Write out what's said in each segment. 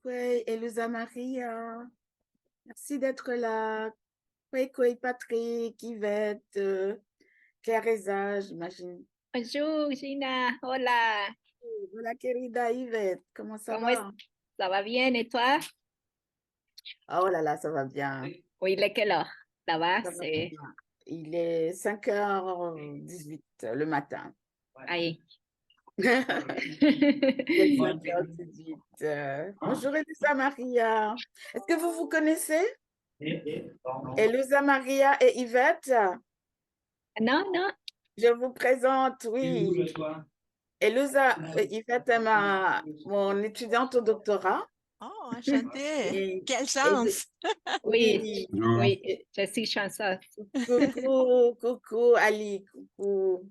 Kwei, Elusa Maria, merci d'être là. Kwei, Patrick, Yvette, Clareza, j'imagine. Bonjour, Gina. Hola. Hola, querida Yvette, comment ça ¿Cómo es? va? ¿Ça va bien? ¿Y toi? Oh là là, ça va bien. Oui, il est quelle heure? Ça va? Ça va C'est... bien. Il est 5h18 le matin. Ahí. Il est 5h18. Bonjour, Elusa Maria. Est-ce que vous vous connaissez? Elusa Maria et Yvette? Non, non. Je vous présente, oui. Elusa, Yvette est mon étudiante au doctorat. Oh, enchantée. Et, Quelle et chance. Oui, oui, oui, et- je suis chanceuse. coucou Ali, coucou.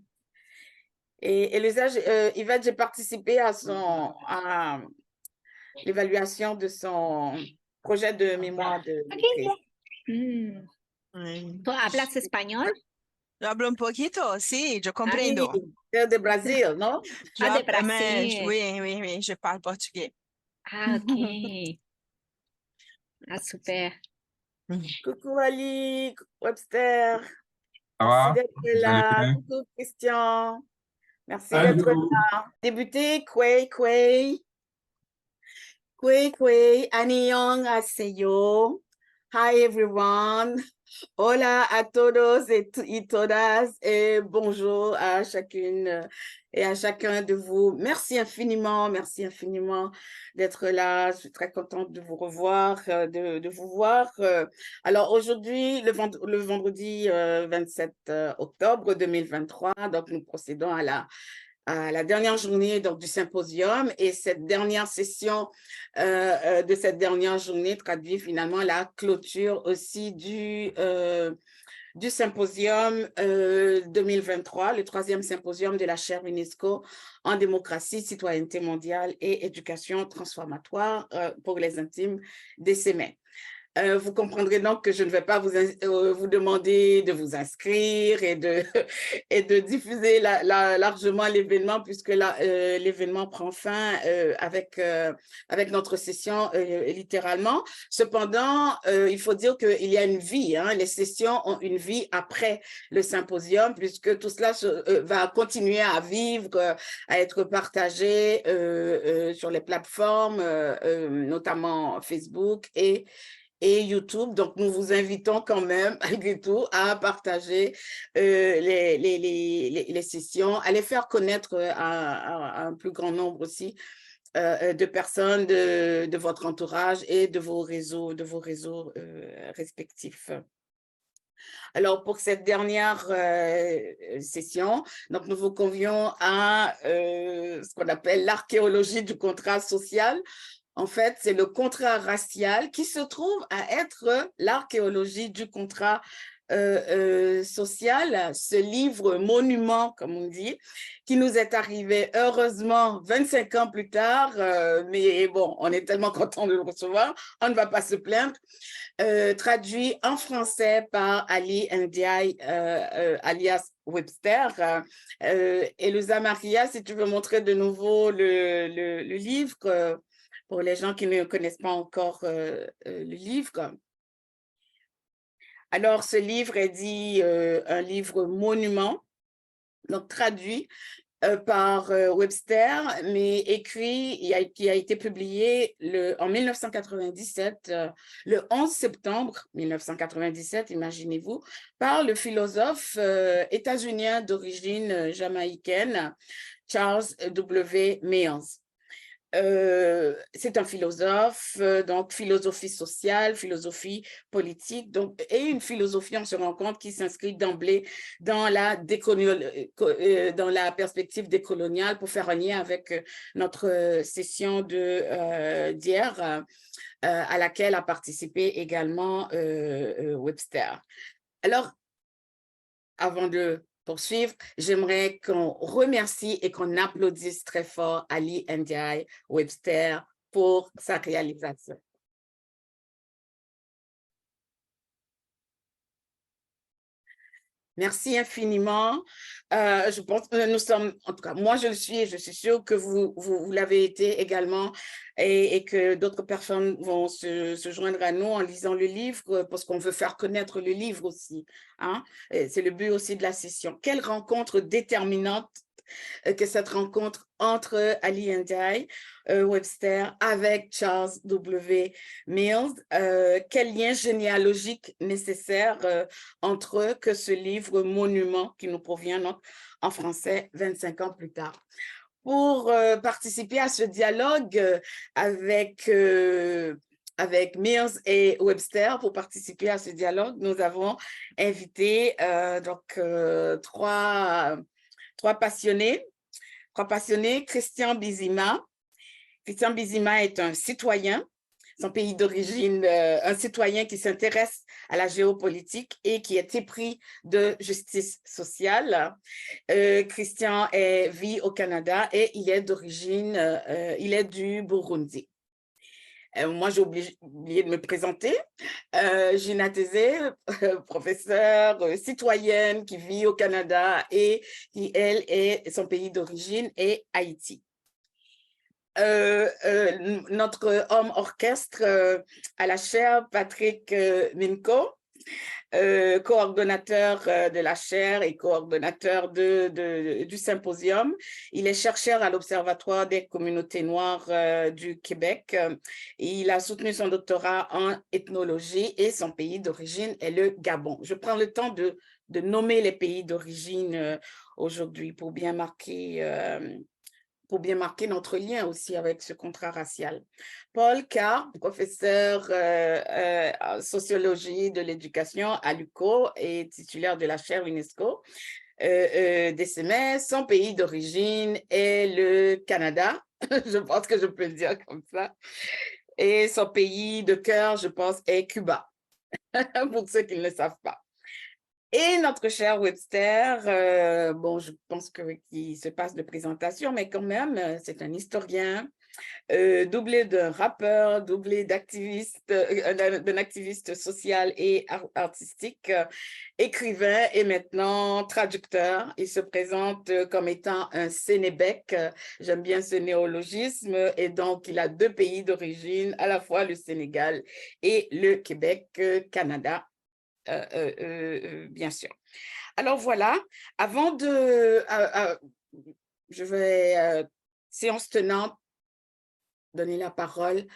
Et Elusa, Yvette, j'ai participé à l'évaluation de son projet de mémoire de maîtrise. Mm. Ay, ¿Tú hablas español? yo hablo un poquito, sí, yo Oui, comprendo. c'est de Brésil, non? Ah, de Mais, Brasil. oui, je parle portugais. Ah, ok. Ah, super. Coucou Ali, coucou Webster. Ça Merci va? d'être Vous allez là. bien? Coucou Christian. Merci d'être là. Débuter, Kwei, Annyeong Aseyo. Hi everyone. Hola a todos y todas et bonjour à chacune et à chacun de vous. Merci infiniment d'être là. Je suis très contente de vous revoir, de vous voir. Alors aujourd'hui, le vendredi 27 octobre 2023, donc nous procédons à la dernière journée donc, du symposium et cette dernière session de cette dernière journée traduit finalement la clôture aussi du symposium 2023, le 3e symposium de la chaire UNESCO en démocratie, citoyenneté mondiale et éducation transformatoire pour les intimes des CEMEI. Vous comprendrez donc que je ne vais pas vous demander de vous inscrire et de diffuser largement l'événement puisque l'événement prend fin avec notre session littéralement. Cependant, il faut dire qu'il y a une vie, hein, les sessions ont une vie après le symposium puisque tout cela va continuer à vivre, à être partagé sur les plateformes, notamment Facebook et YouTube. Donc, nous vous invitons quand même, malgré tout, à partager les sessions, à les faire connaître à un plus grand nombre aussi de personnes de votre entourage et de vos réseaux respectifs. Alors, pour cette dernière session, donc nous vous convions à ce qu'on appelle l'archéologie du contrat social. En fait, c'est le contrat racial qui se trouve à être l'archéologie du contrat social, ce livre monument, comme on dit, qui nous est arrivé heureusement 25 ans plus tard, mais bon, on est tellement content de le recevoir, on ne va pas se plaindre, traduit en français par Ali Ndiaye, alias Webster. Elusa Maria, si tu veux montrer de nouveau le livre, pour les gens qui ne connaissent pas encore le livre. Alors, ce livre est dit un livre monument, donc traduit par Webster, mais écrit, qui a été publié en 1997, le 11 septembre 1997, imaginez-vous, par le philosophe états-unien d'origine jamaïcaine, Charles W. Mills. C'est un philosophe, donc philosophie sociale, philosophie politique, donc, et une philosophie, on se rend compte, qui s'inscrit d'emblée dans la perspective décoloniale pour faire un lien avec notre session d'hier, à laquelle a participé également Webster. Alors, avant de poursuivre, j'aimerais qu'on remercie et qu'on applaudisse très fort Ali Ndiaye Webster pour sa réalisation. Merci infiniment. Je pense que nous sommes, en tout cas, moi je le suis et je suis sûre que vous l'avez été également et que d'autres personnes vont se joindre à nous en lisant le livre parce qu'on veut faire connaître le livre aussi. Hein? C'est le but aussi de la session. Quelle rencontre déterminante que cette rencontre entre Ali Ndiaye Webster avec Charles W. Mills. Quel lien généalogique nécessaire entre eux que ce livre monument qui nous provient donc, en français 25 ans plus tard. Pour participer à ce dialogue avec Mills et Webster, pour participer à ce dialogue, nous avons invité trois passionnés. Christian Bizima. Christian Bizima est un citoyen, son pays d'origine, un citoyen qui s'intéresse à la géopolitique et qui est épris de justice sociale. Christian vit au Canada et il est d'origine, il est du Burundi. Moi, j'ai oublié de me présenter. Gina Tézé, professeure citoyenne qui vit au Canada et qui, elle, son pays d'origine est Haïti. Notre homme orchestre à la chaire, Patrick Minko, coordonnateur de la chaire et coordonnateur du symposium. Il est chercheur à l'Observatoire des communautés noires du Québec. Il a soutenu son doctorat en ethnologie et son pays d'origine est le Gabon. Je prends le temps de nommer les pays d'origine aujourd'hui pour bien marquer notre lien aussi avec ce contrat racial. Paul Carr, professeur en sociologie de l'éducation à l'UQO et titulaire de la chaire UNESCO des CEMES. Son pays d'origine est le Canada, je pense que je peux le dire comme ça. Et son pays de cœur, je pense, est Cuba, pour ceux qui ne le savent pas. Et notre cher Webster, bon, je pense qu'il se passe de présentation, mais quand même, c'est un historien, doublé d'un rappeur, doublé d'un activiste social et artistique, écrivain et maintenant traducteur. Il se présente comme étant un Sénébec. J'aime bien ce néologisme. Et donc, il a deux pays d'origine, à la fois le Sénégal et le Québec, Canada. Bien sûr. Alors voilà, avant de... je vais, séance tenante, donner la parole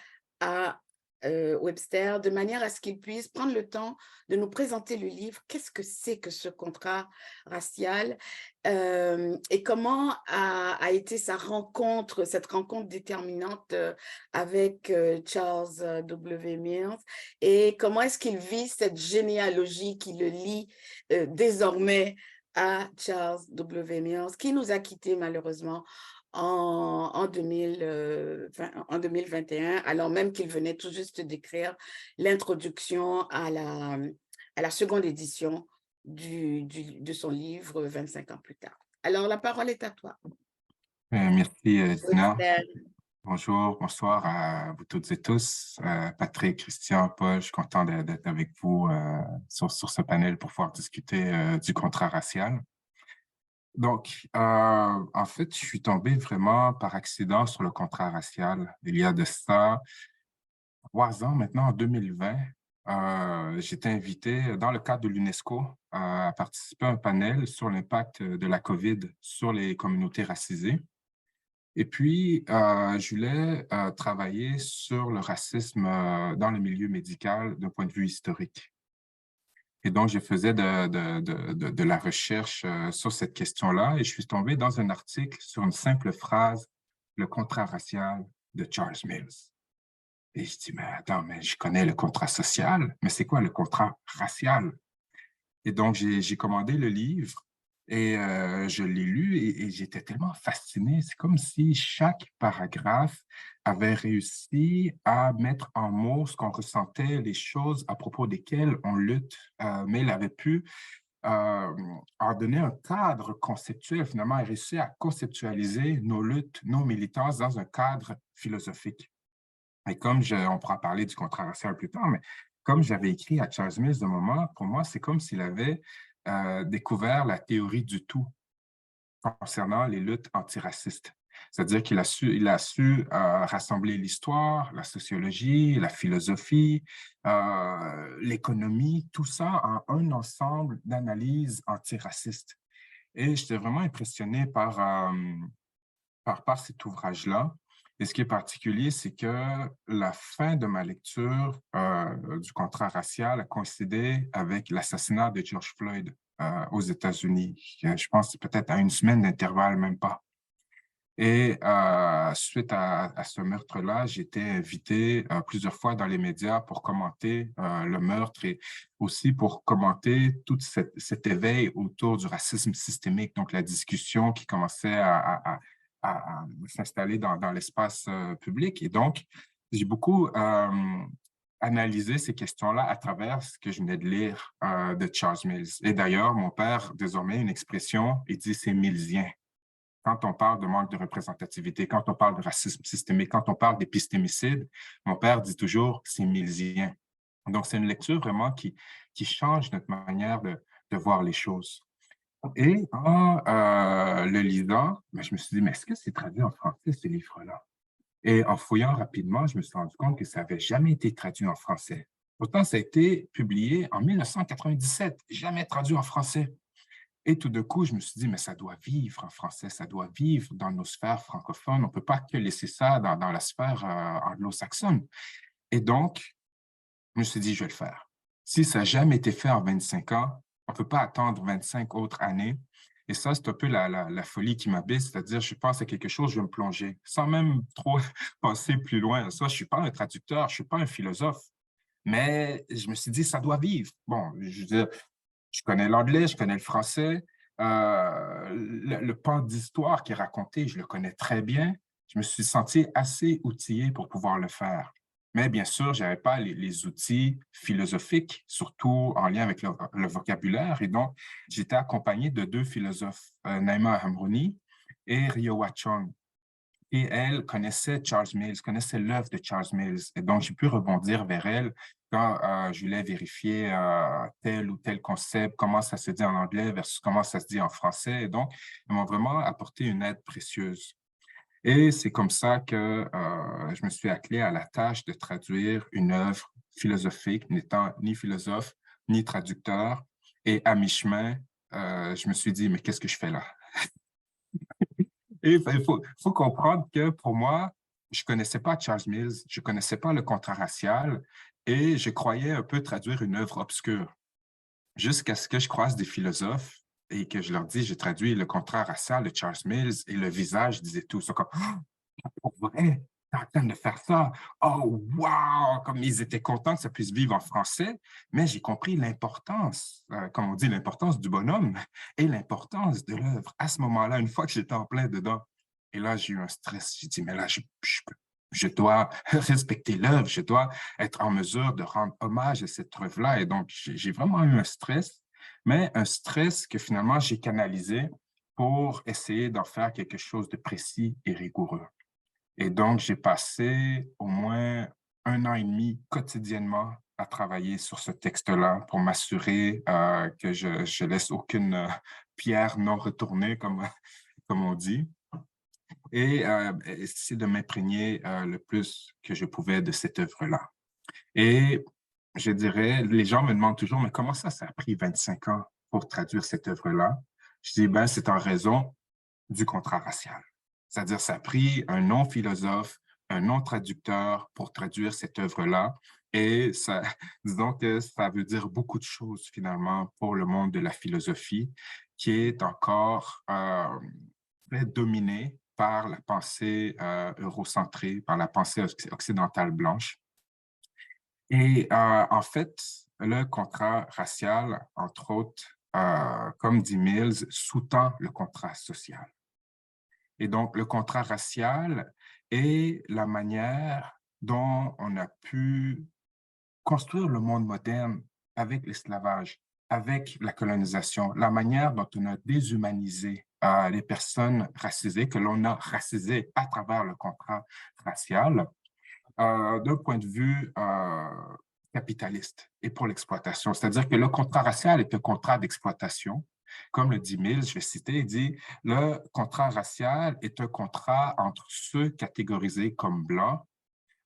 à Webster de manière à ce qu'il puisse prendre le temps de nous présenter le livre. Qu'est-ce que c'est que ce contrat racial et comment a été cette rencontre déterminante avec Charles W. Mills et comment est-ce qu'il vit cette généalogie qui le lie désormais à Charles W. Mills, qui nous a quittés malheureusement en 2021, alors même qu'il venait tout juste d'écrire l'introduction à la seconde édition de son livre 25 ans plus tard. Alors, la parole est à toi. Merci, Dina. Webster. Bonjour, bonsoir à vous toutes et tous. Patrick, Christian, Paul, je suis content d'être avec vous sur ce panel pour pouvoir discuter du contrat racial. Donc, en fait, je suis tombé vraiment par accident sur le contrat racial. Il y a de ça 3 ans maintenant, en 2020, j'étais invité dans le cadre de l'UNESCO à participer à un panel sur l'impact de la COVID sur les communautés racisées. Et puis, je voulais travailler sur le racisme dans le milieu médical d'un point de vue historique. Et donc, je faisais de la recherche sur cette question-là et je suis tombé dans un article sur une simple phrase, « Le contrat racial de Charles Mills ». Et je dis, mais attends, mais je connais le contrat social, mais c'est quoi le contrat racial? Et donc, j'ai commandé le livre et je l'ai lu et j'étais tellement fasciné. C'est comme si chaque paragraphe avait réussi à mettre en mots ce qu'on ressentait, les choses à propos desquelles on lutte, mais il avait pu en donner un cadre conceptuel, finalement, et réussi à conceptualiser nos luttes, nos militances dans un cadre philosophique. Et comme on pourra parler du contrat racial plus tard, mais comme j'avais écrit à Charles Mills de moment, pour moi, c'est comme s'il avait découvert la théorie du tout concernant les luttes antiracistes. C'est-à-dire qu'il a su rassembler l'histoire, la sociologie, la philosophie, l'économie, tout ça en un ensemble d'analyses antiracistes. Et j'étais vraiment impressionné par cet ouvrage-là. Et ce qui est particulier, c'est que la fin de ma lecture du contrat racial a coïncidé avec l'assassinat de George Floyd aux États-Unis. Je pense peut-être à une semaine d'intervalle, même pas. Et suite à ce meurtre-là, j'ai été invité plusieurs fois dans les médias pour commenter le meurtre et aussi pour commenter tout cet éveil autour du racisme systémique, donc la discussion qui commençait à s'installer dans l'espace public. Et donc, j'ai beaucoup analysé ces questions-là à travers ce que je venais de lire de Charles Mills. Et d'ailleurs, mon père, désormais, une expression, il dit c'est millsien. Quand on parle de manque de représentativité, quand on parle de racisme systémique, quand on parle d'épistémicide, mon père dit toujours c'est millsien. Donc, c'est une lecture vraiment qui change notre manière de voir les choses. Et en le lisant, ben, je me suis dit, mais est-ce que c'est traduit en français, ce livre-là? Et en fouillant rapidement, je me suis rendu compte que ça n'avait jamais été traduit en français. Pourtant, ça a été publié en 1997, jamais traduit en français. Et tout d'un coup, je me suis dit, mais ça doit vivre en français, ça doit vivre dans nos sphères francophones. On ne peut pas que laisser ça dans la sphère anglo-saxonne. Et donc, je me suis dit, je vais le faire. Si ça n'a jamais été fait en 25 ans, on ne peut pas attendre 25 autres années. Et ça, c'est un peu la folie qui m'habite, c'est-à-dire, je pense à quelque chose, je vais me plonger, sans même trop penser plus loin. Ça, je ne suis pas un traducteur, je ne suis pas un philosophe, mais je me suis dit, ça doit vivre. Bon, je veux dire, je connais l'anglais, je connais le français. Le pan d'histoire qui est raconté, je le connais très bien. Je me suis senti assez outillé pour pouvoir le faire. Mais bien sûr, je n'avais pas les outils philosophiques, surtout en lien avec le vocabulaire. Et donc, j'étais accompagné de deux philosophes, Naima Hamrouni et Rio Wachong. Et elle connaissait Charles Mills, connaissait l'œuvre de Charles Mills. Et donc, j'ai pu rebondir vers elle quand je voulais vérifier tel ou tel concept, comment ça se dit en anglais versus comment ça se dit en français. Et donc, elles m'ont vraiment apporté une aide précieuse. Et c'est comme ça que je me suis attelé à la tâche de traduire une œuvre philosophique, n'étant ni philosophe, ni traducteur. Et à mi-chemin, je me suis dit, mais qu'est-ce que je fais là? Et il faut comprendre que pour moi, je ne connaissais pas Charles Mills, je ne connaissais pas le contrat racial et je croyais un peu traduire une œuvre obscure. Jusqu'à ce que je croise des philosophes et que je leur dis, j'ai traduit le contrat racial de Charles Mills et le visage disait tout. Ça comme, oh, pour vrai, t'es en train de faire ça. Oh, wow! Comme ils étaient contents que ça puisse vivre en français, mais j'ai compris l'importance, comme on dit, l'importance du bonhomme et l'importance de l'œuvre. À ce moment-là, une fois que j'étais en plein dedans, et là, j'ai eu un stress. J'ai dit, mais là, je dois respecter l'œuvre, je dois être en mesure de rendre hommage à cette œuvre-là. Et donc, j'ai vraiment eu un stress, mais un stress que finalement, j'ai canalisé pour essayer d'en faire quelque chose de précis et rigoureux. Et donc, j'ai passé au moins 1 an et demi quotidiennement à travailler sur ce texte-là pour m'assurer que je laisse aucune pierre non retournée, comme on dit, et essayer de m'imprégner le plus que je pouvais de cette œuvre-là. Et je dirais, les gens me demandent toujours, mais comment ça a pris 25 ans pour traduire cette œuvre-là? Je dis, ben, c'est en raison du contrat racial. C'est-à-dire, ça a pris un non-philosophe, un non-traducteur pour traduire cette œuvre-là. Et ça, disons que ça veut dire beaucoup de choses, finalement, pour le monde de la philosophie, qui est encore très dominé par la pensée eurocentrée, par la pensée occidentale blanche. Et en fait, le contrat racial, entre autres, comme dit Mills, sous-tend le contrat social. Et donc, le contrat racial est la manière dont on a pu construire le monde moderne avec l'esclavage, avec la colonisation, la manière dont on a déshumanisé les personnes racisées, que l'on a racisées à travers le contrat racial. D'un point de vue capitaliste et pour l'exploitation. C'est-à-dire que le contrat racial est un contrat d'exploitation. Comme le dit Mills, je vais citer, il dit « Le contrat racial est un contrat entre ceux catégorisés comme blancs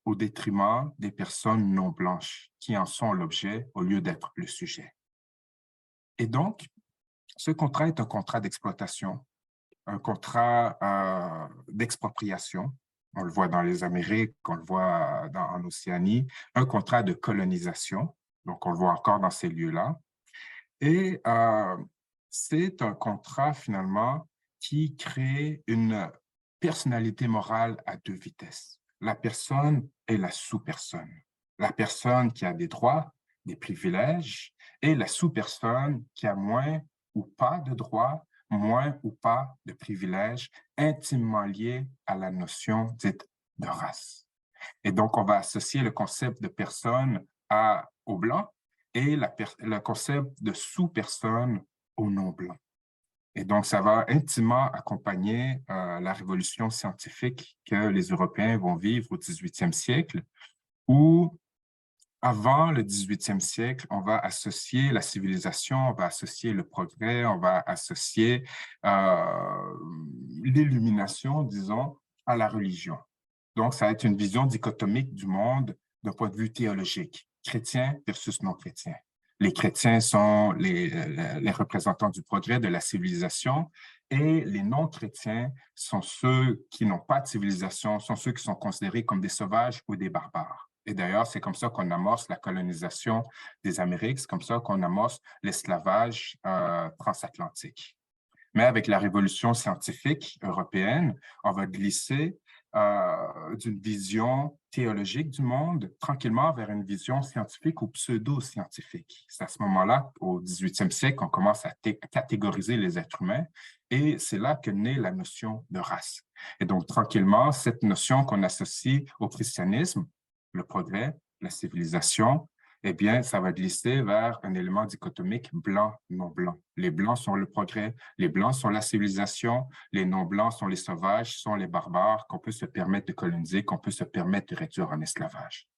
au détriment des personnes non blanches qui en sont l'objet au lieu d'être le sujet. » Et donc, ce contrat est un contrat d'exploitation, un contrat d'expropriation. On le voit dans les Amériques, on le voit en Océanie, un contrat de colonisation. Donc, on le voit encore dans ces lieux-là. Et c'est un contrat, finalement, qui crée une personnalité morale à deux vitesses. La personne et la sous-personne. La personne qui a des droits, des privilèges, et la sous-personne qui a moins ou pas de droits, moins ou pas de privilèges, intimement liés à la notion dite de race. Et donc, on va associer le concept de personne au blanc et le concept de sous-personne au non-blanc. Et donc, ça va intimement accompagner la révolution scientifique que les Européens vont vivre au 18e siècle, où, avant le 18e siècle, on va associer la civilisation, on va associer le progrès, on va associer l'illumination, disons, à la religion. Donc, ça va être une vision dichotomique du monde d'un point de vue théologique, chrétien versus non-chrétien. Les chrétiens sont les représentants du progrès, de la civilisation, et les non-chrétiens sont ceux qui n'ont pas de civilisation, sont ceux qui sont considérés comme des sauvages ou des barbares. Et d'ailleurs, c'est comme ça qu'on amorce la colonisation des Amériques, c'est comme ça qu'on amorce l'esclavage transatlantique. Mais avec la révolution scientifique européenne, on va glisser d'une vision théologique du monde tranquillement vers une vision scientifique ou pseudo-scientifique. C'est à ce moment-là, au 18e siècle, qu'on commence à catégoriser les êtres humains et c'est là que naît la notion de race. Et donc, tranquillement, cette notion qu'on associe au christianisme, le progrès, la civilisation, eh bien, ça va glisser vers un élément dichotomique blanc-non blanc. Les blancs sont le progrès, les blancs sont la civilisation, les non-blancs sont les sauvages, sont les barbares qu'on peut se permettre de coloniser, qu'on peut se permettre de réduire en esclavage.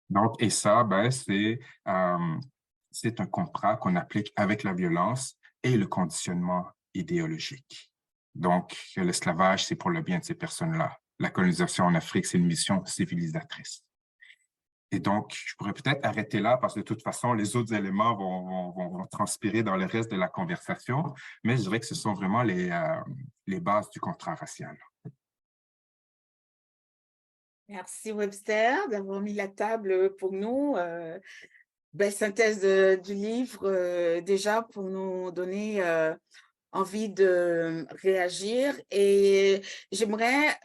Donc, et ça, ben, c'est un contrat qu'on applique avec la violence et le conditionnement idéologique. Donc, l'esclavage, c'est pour le bien de ces personnes-là. La colonisation en Afrique, c'est une mission civilisatrice. Et donc, je pourrais peut-être arrêter là parce que de toute façon, les autres éléments vont transpirer dans le reste de la conversation, mais je dirais que ce sont vraiment les bases du contrat racial. Merci Webster d'avoir mis la table pour nous. Belle synthèse du livre déjà pour nous donner envie de réagir et j'aimerais,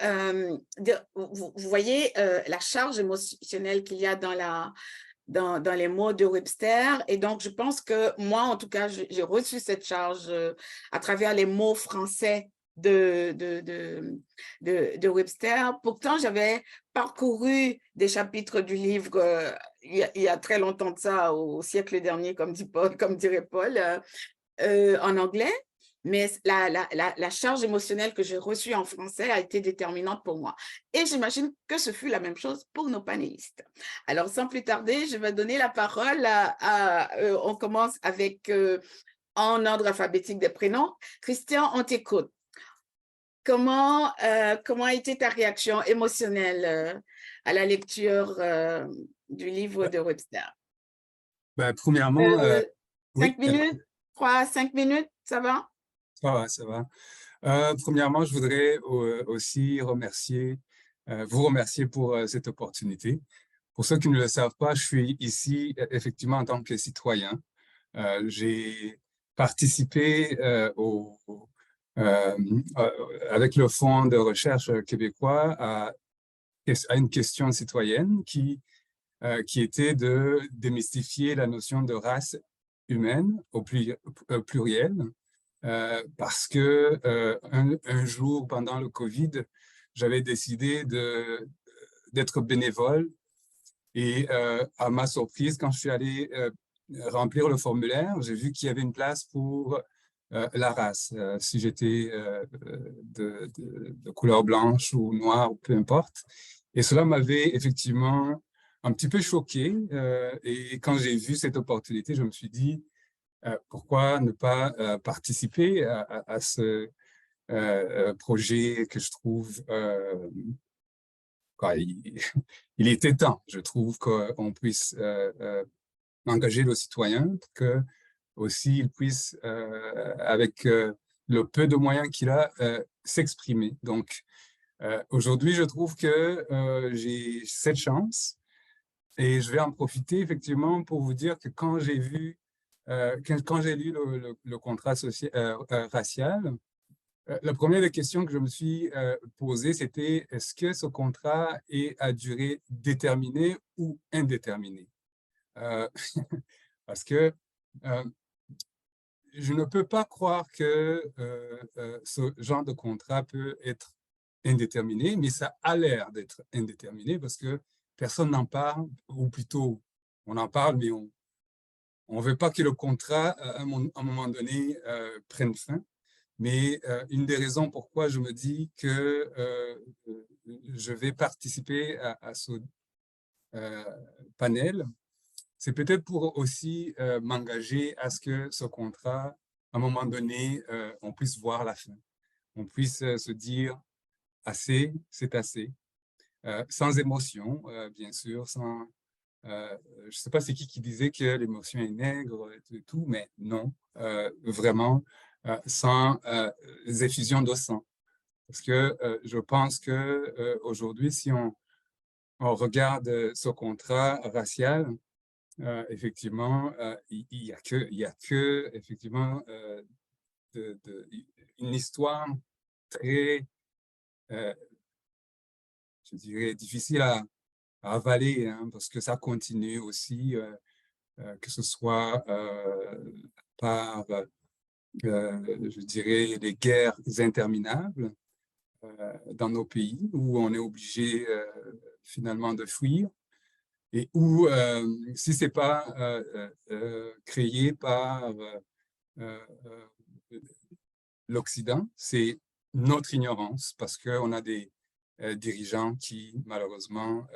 vous voyez la charge émotionnelle qu'il y a dans les mots de Webster et donc je pense que moi en tout cas j'ai reçu cette charge à travers les mots français de Webster. Pourtant, j'avais parcouru des chapitres du livre il y a très longtemps de ça, au siècle dernier, comme dirait Paul, en anglais. Mais la charge émotionnelle que j'ai reçue en français a été déterminante pour moi. Et j'imagine que ce fut la même chose pour nos panélistes. Alors, sans plus tarder, je vais donner la parole on commence avec, en ordre alphabétique des prénoms. Christian, on t'écoute. Comment a été ta réaction émotionnelle à la lecture du livre de Webster? Ben, premièrement, 5 minutes, 5 minutes, ça va? Ça va. Premièrement, je voudrais aussi vous remercier pour cette opportunité. Pour ceux qui ne le savent pas, je suis ici effectivement en tant que citoyen. J'ai participé avec le Fonds de recherche québécois à une question citoyenne qui était de démystifier la notion de race humaine au pluriel. Parce que un jour, pendant le COVID, j'avais décidé d'être bénévole et à ma surprise, quand je suis allé remplir le formulaire, j'ai vu qu'il y avait une place pour la race, si j'étais de couleur blanche ou noire, peu importe. Et cela m'avait effectivement un petit peu choqué. Et quand j'ai vu cette opportunité, je me suis dit, pourquoi ne pas participer à ce projet que je trouve, il était temps, je trouve, qu'on puisse engager le citoyen, que aussi il puisse, avec le peu de moyens qu'il a, s'exprimer. Donc, aujourd'hui, je trouve que j'ai cette chance et je vais en profiter effectivement pour vous dire que quand j'ai vu, quand j'ai lu le contrat racial, la première des questions que je me suis posée, c'était est-ce que ce contrat est à durée déterminée ou indéterminée? Parce que je ne peux pas croire que ce genre de contrat peut être indéterminé, mais ça a l'air d'être indéterminé parce que personne n'en parle, ou plutôt on en parle, mais on ne veut pas que le contrat, à un moment donné, prenne fin. Mais une des raisons pourquoi je me dis que je vais participer à ce panel, c'est peut-être pour aussi m'engager à ce que ce contrat, à un moment donné, on puisse voir la fin. On puisse se dire assez, c'est assez. Sans émotion, bien sûr, sans... je ne sais pas c'est qui disait que l'émotion est nègre et tout, mais non, vraiment, sans effusion de sang. Parce que je pense qu'aujourd'hui, si on regarde ce contrat racial, effectivement, il y a que effectivement, une histoire très, je dirais, difficile à avaler, hein, parce que ça continue aussi, que ce soit par, je dirais, les guerres interminables dans nos pays où on est obligé finalement de fuir et où, si ce n'est pas créé par l'Occident, c'est notre ignorance parce qu'on a des dirigeants qui, malheureusement,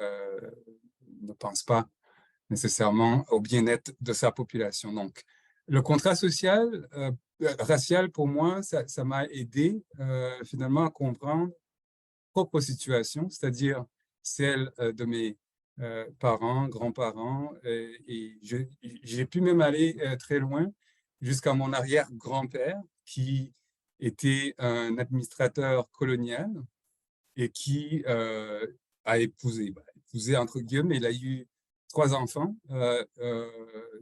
ne pensent pas nécessairement au bien-être de sa population. Donc, le contrat social, racial, pour moi, ça m'a aidé finalement à comprendre propre situation, c'est-à-dire celle de mes parents, grands-parents, et j'ai pu même aller très loin jusqu'à mon arrière-grand-père qui était un administrateur colonial et qui a épousé entre guillemets, il a eu 3 enfants,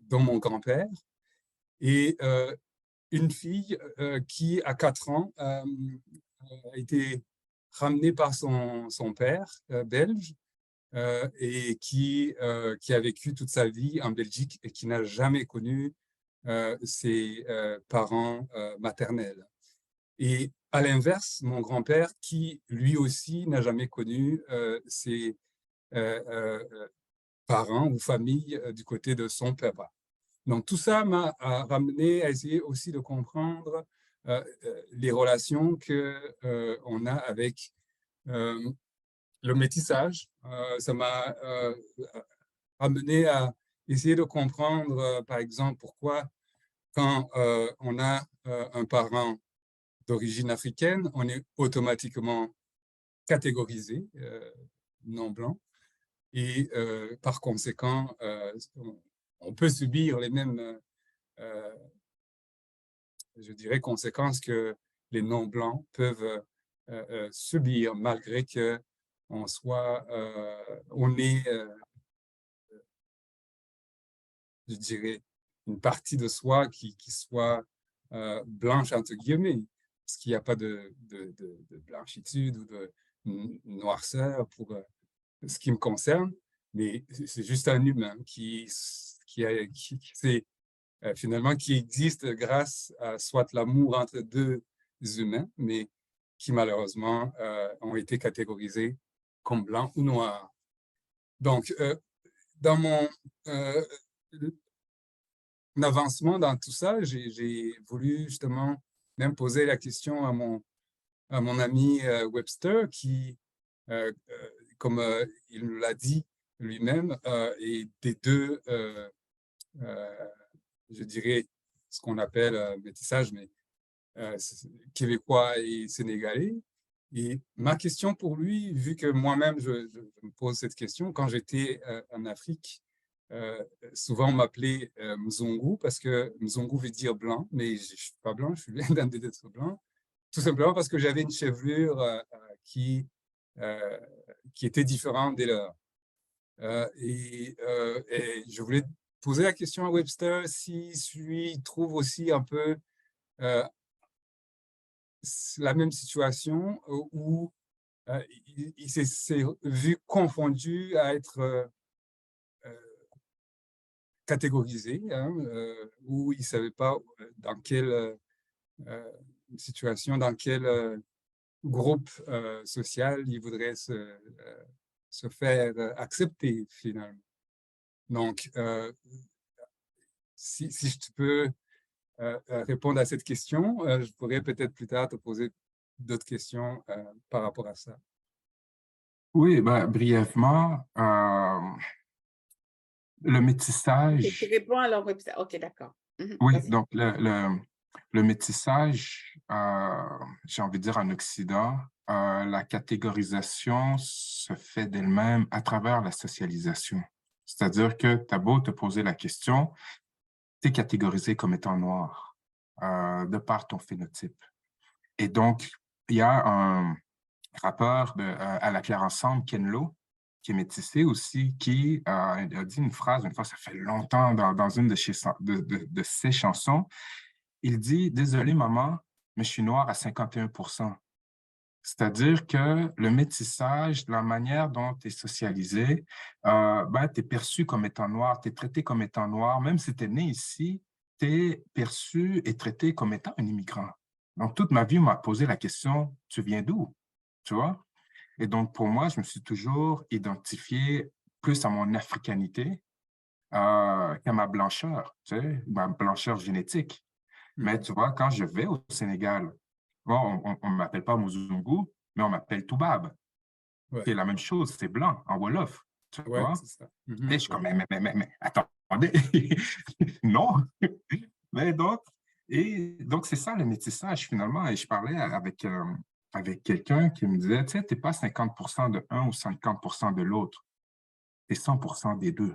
dont mon grand-père, et une fille qui, à 4 ans, a été ramenée par son père belge et qui a vécu toute sa vie en Belgique et qui n'a jamais connu ses parents maternels. Et à l'inverse, mon grand-père qui, lui aussi, n'a jamais connu ses parents ou famille du côté de son papa. Donc, tout ça m'a ramené à essayer aussi de comprendre les relations qu'on a avec le métissage. Ça m'a amené à essayer de comprendre, par exemple, pourquoi quand on a un parent d'origine africaine, on est automatiquement catégorisé non blanc et par conséquent, on peut subir les mêmes, je dirais, conséquences que les non-blancs peuvent subir malgré qu'on on est, je dirais, une partie de soi qui soit blanche entre guillemets, parce qu'il n'y a pas de blanchitude ou de noirceur pour ce qui me concerne, mais c'est juste un humain finalement qui existe grâce à soit l'amour entre 2 humains, mais qui malheureusement ont été catégorisés comme blancs ou noirs. Donc, dans mon avancement dans tout ça, j'ai voulu justement même poser la question à mon ami Webster qui, comme il nous l'a dit, lui-même et des deux, je dirais, ce qu'on appelle métissage, mais québécois et sénégalais. Et ma question pour lui, vu que moi-même, je me pose cette question, quand j'étais en Afrique, souvent on m'appelait Mzungu parce que Mzungu veut dire blanc, mais je ne suis pas blanc, je suis bien d'un d'être blanc, tout simplement parce que j'avais une chevelure qui était différente des leurs. Et je voulais poser la question à Webster si lui trouve aussi un peu la même situation où il s'est vu confondu à être catégorisé, hein, où il ne savait pas dans quelle situation, dans quel groupe social il voudrait se faire accepter finalement. Donc, si je peux répondre à cette question, je pourrais peut-être plus tard te poser d'autres questions par rapport à ça. Oui, ben, brièvement, le métissage. Tu réponds à leur website. OK, d'accord. Oui, Vas-y. donc le métissage, j'ai envie de dire en Occident, la catégorisation se fait d'elle-même à travers la socialisation. C'est-à-dire que tu as beau te poser la question, tu es catégorisé comme étant noir de par ton phénotype. Et donc, il y a un rappeur à la Claire Ensemble, Ken Lo, qui est métissé aussi, qui a dit une phrase, une fois, ça fait longtemps, dans une de ses chansons. Il dit « Désolé, maman, mais je suis noir à 51%. » C'est-à-dire que le métissage, la manière dont tu es socialisé, ben, tu es perçu comme étant noir, tu es traité comme étant noir. Même si tu es né ici, tu es perçu et traité comme étant un immigrant. Donc, toute ma vie, on m'a posé la question « Tu viens d'où? » Tu vois? Et donc, pour moi, je me suis toujours identifié plus à mon africanité qu'à ma blancheur, tu sais, ma blancheur génétique. Mais tu vois, quand je vais au Sénégal, bon, on ne m'appelle pas Muzungu, mais on m'appelle Toubab. Ouais. C'est la même chose, c'est blanc en Wolof, tu vois? C'est ça. Et je suis comme, mais attendez, non. Mais donc, c'est ça le métissage finalement. Et je parlais avec quelqu'un qui me disait, tu sais, tu n'es pas 50% de un ou 50% de l'autre, tu es 100% des deux.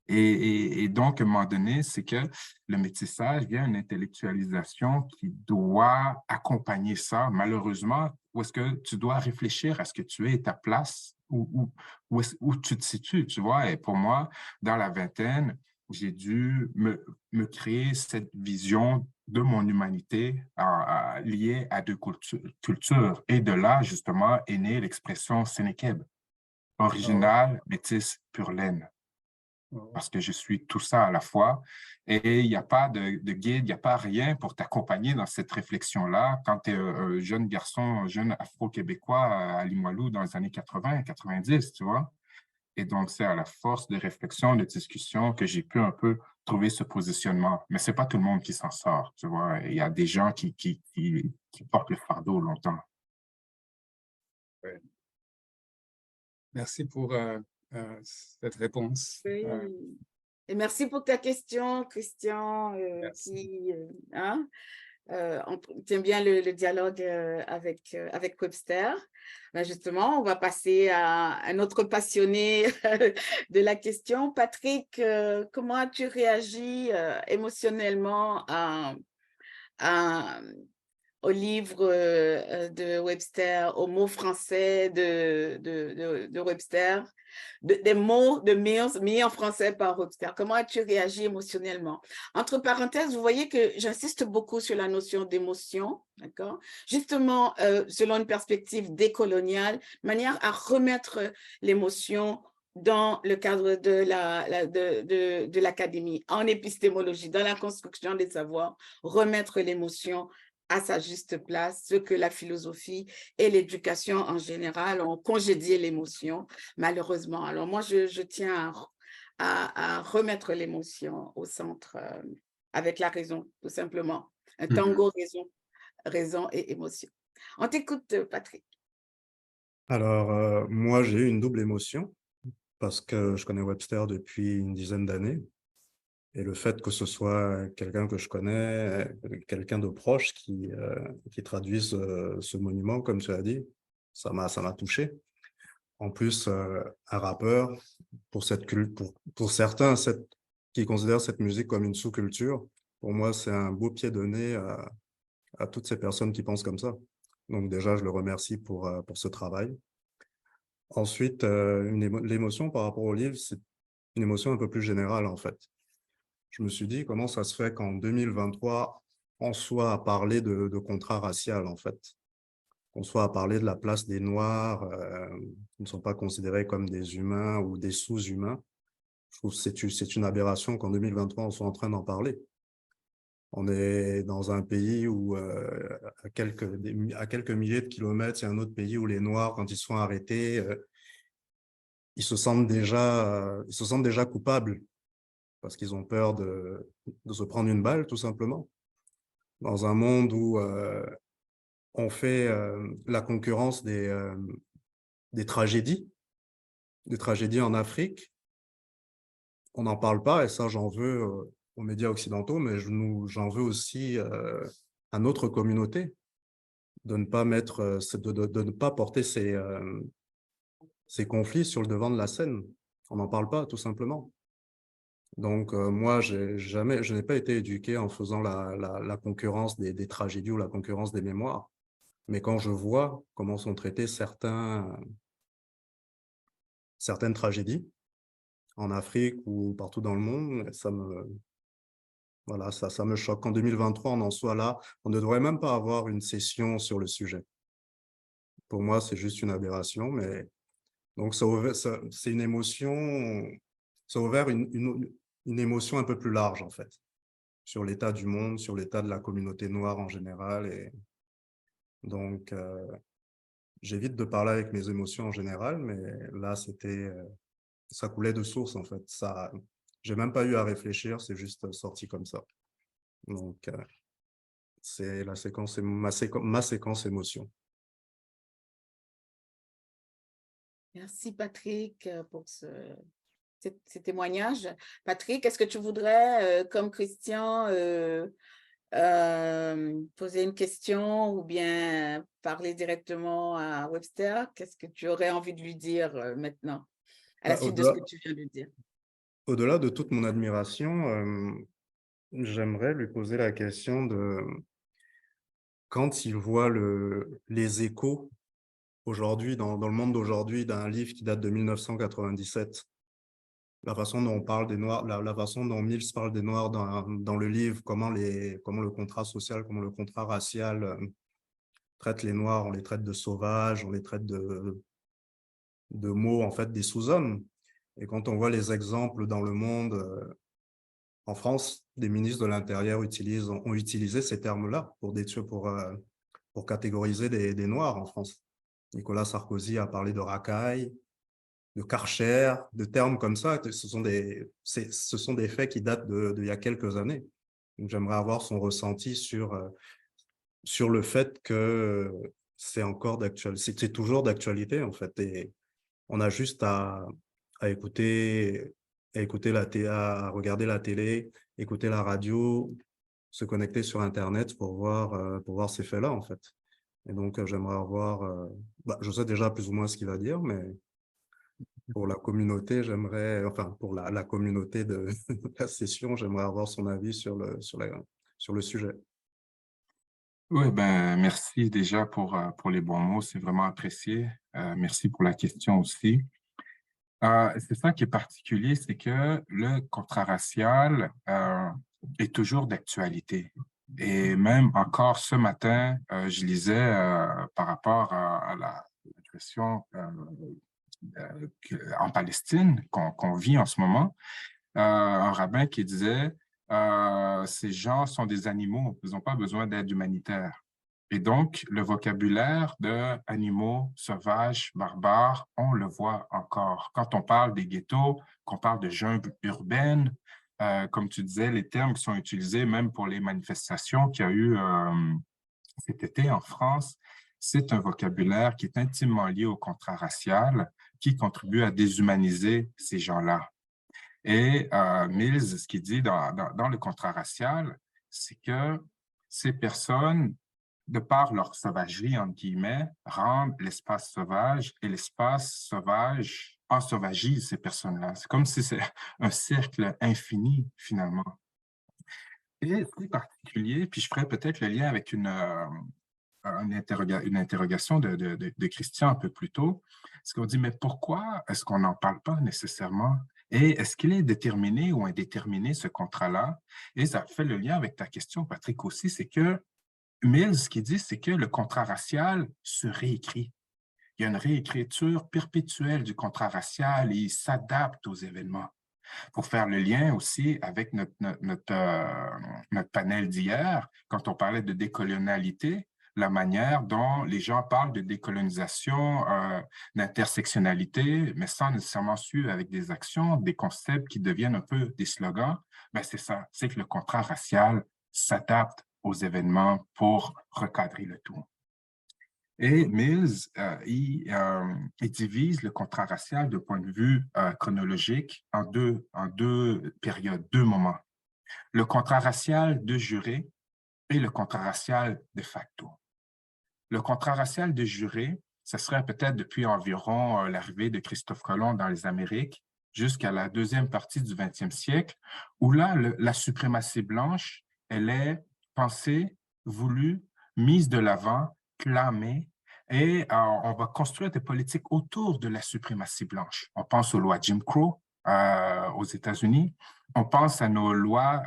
Et donc, à un moment donné, c'est que le métissage, il y a une intellectualisation qui doit accompagner ça. Malheureusement, où est-ce que tu dois réfléchir à ce que tu es et ta place, où tu te situes, tu vois. Et pour moi, dans la vingtaine, j'ai dû me créer cette vision de mon humanité liée à deux cultures. Et de là, justement, est née l'expression Sénékeb, original, métis, pure laine. Parce que je suis tout ça à la fois. Et il n'y a pas de guide, il n'y a pas rien pour t'accompagner dans cette réflexion-là quand tu es un jeune garçon, un jeune afro-québécois à Limoilou dans les années 80, 90, tu vois. Et donc, c'est à la force de réflexion, de discussion que j'ai pu un peu trouver ce positionnement. Mais ce n'est pas tout le monde qui s'en sort, tu vois. Il y a des gens qui portent le fardeau longtemps. Ouais. Merci pour cette réponse. Oui. Et merci pour ta question, Christian, on tient bien le dialogue avec Webster. Ben justement, on va passer à un autre passionné de la question. Patrick, comment as-tu réagi émotionnellement au livre de Webster, aux mots français de Webster, des mots de Mills mis en français par Webster? Comment as-tu réagi émotionnellement? Entre parenthèses, vous voyez que j'insiste beaucoup sur la notion d'émotion, d'accord? Justement, selon une perspective décoloniale, manière à remettre l'émotion dans le cadre de l'académie, en épistémologie, dans la construction des savoirs, remettre l'émotion à sa juste place, ce que la philosophie et l'éducation en général ont congédié l'émotion, malheureusement. Alors moi, je tiens à remettre l'émotion au centre avec la raison, tout simplement. Un tango raison et émotion. On t'écoute, Patrick. Alors, moi, j'ai eu une double émotion. parce que je connais Webster depuis une dizaine d'années. Et le fait que ce soit quelqu'un que je connais, quelqu'un de proche qui traduise ce monument, comme tu as dit, ça m'a touché. En plus, un rappeur, pour certains qui considèrent cette musique comme une sous-culture, pour moi, c'est un beau pied de nez à toutes ces personnes qui pensent comme ça. Donc déjà, je le remercie pour ce travail. Ensuite, l'émotion par rapport au livre, c'est une émotion un peu plus générale, en fait. Je me suis dit, comment ça se fait qu'en 2023, on soit à parler de contrat racial, en fait. Qu'on soit à parler de la place des Noirs, qui ne sont pas considérés comme des humains ou des sous-humains. Je trouve que c'est une aberration qu'en 2023, on soit en train d'en parler. On est dans un pays où, à quelques milliers de kilomètres, il y a un autre pays où les Noirs, quand ils sont arrêtés, ils se sentent déjà coupables parce qu'ils ont peur de se prendre une balle, tout simplement. Dans un monde où on fait la concurrence des tragédies en Afrique, on n'en parle pas, et ça, j'en veux aux médias occidentaux, mais j'en veux aussi à notre communauté de ne pas de ne pas porter ces conflits sur le devant de la scène. On n'en parle pas, tout simplement. Donc, moi, je n'ai pas été éduqué en faisant la concurrence des tragédies ou la concurrence des mémoires. Mais quand je vois comment sont traitées certaines tragédies en Afrique ou partout dans le monde, ça me choque. En 2023, on en soit là. On ne devrait même pas avoir une session sur le sujet. Pour moi, c'est juste une aberration. Mais donc, c'est une émotion. Ça a ouvert une émotion un peu plus large, en fait, sur l'état du monde, sur l'état de la communauté noire en général. Et donc, j'évite de parler avec mes émotions en général, mais là, ça coulait de source, en fait. J'ai même pas eu à réfléchir, c'est juste sorti comme ça. Donc, c'est ma séquence émotion. Merci, Patrick, pour ces témoignages. Patrick, est-ce que tu voudrais, comme Christian, poser une question ou bien parler directement à Webster? Qu'est-ce que tu aurais envie de lui dire maintenant, à la suite de ce que tu viens de dire? Au-delà de toute mon admiration, j'aimerais lui poser la question de quand il voit les échos aujourd'hui, dans le monde d'aujourd'hui, d'un livre qui date de 1997, la façon dont on parle des Noirs, la façon dont Mills parle des Noirs dans le livre, comment le contrat social, comment le contrat racial traite les Noirs, on les traite de sauvages, on les traite de mots, en fait, des sous-hommes. Et quand on voit les exemples dans le monde, en France, des ministres de l'Intérieur ont utilisé ces termes-là pour catégoriser des Noirs en France. Nicolas Sarkozy a parlé de racaille, de Karcher, de termes comme ça. Ce sont des faits qui datent d'il y a quelques années. Donc, j'aimerais avoir son ressenti sur le fait que c'est toujours d'actualité, en fait. Et on a juste à écouter à regarder la télé, écouter la radio, se connecter sur Internet pour voir ces faits-là, en fait. Et donc, j'aimerais avoir... je sais déjà plus ou moins ce qu'il va dire, mais pour la communauté, pour la communauté de la session, j'aimerais avoir son avis sur le sujet. Oui, merci déjà pour les bons mots, c'est vraiment apprécié. Merci pour la question aussi. C'est ça qui est particulier, c'est que le contrat racial est toujours d'actualité. Et même encore ce matin, je lisais par rapport à la question en Palestine qu'on vit en ce moment, un rabbin qui disait ces gens sont des animaux, ils n'ont pas besoin d'aide humanitaire. Et donc, le vocabulaire d'animaux sauvages, barbares, on le voit encore. Quand on parle des ghettos, qu'on parle de jungle urbaine, comme tu disais, les termes qui sont utilisés même pour les manifestations qu'il y a eu cet été en France, c'est un vocabulaire qui est intimement lié au contrat racial qui contribue à déshumaniser ces gens-là. Et Mills, ce qu'il dit dans le contrat racial, c'est que ces personnes, de par leur sauvagerie, entre guillemets, rendent l'espace sauvage et l'espace sauvage ensauvagise ces personnes-là. C'est comme si c'est un cercle infini, finalement. Et c'est particulier, puis je ferai peut-être le lien avec une interrogation de Christian un peu plus tôt. Est-ce qu'on dit, mais pourquoi est-ce qu'on n'en parle pas nécessairement? Et est-ce qu'il est déterminé ou indéterminé, ce contrat-là? Et ça fait le lien avec ta question, Patrick, aussi, c'est que Mills, ce qu'il dit, c'est que le contrat racial se réécrit. Il y a une réécriture perpétuelle du contrat racial et il s'adapte aux événements. Pour faire le lien aussi avec notre panel d'hier, quand on parlait de décolonialité, la manière dont les gens parlent de décolonisation, d'intersectionnalité, mais sans nécessairement suivre avec des actions, des concepts qui deviennent un peu des slogans, ben c'est ça, c'est que le contrat racial s'adapte aux événements pour recadrer le tout. Et Mills, il divise le contrat racial d'un point de vue chronologique en deux périodes, deux moments. Le contrat racial de juré et le contrat racial de facto. Le contrat racial de juré, ce serait peut-être depuis environ l'arrivée de Christophe Colomb dans les Amériques jusqu'à la deuxième partie du 20e siècle, où là, la suprématie blanche, elle est pensée, voulue, mise de l'avant, clamée, et on va construire des politiques autour de la suprématie blanche. On pense aux lois Jim Crow aux États-Unis. On pense à nos lois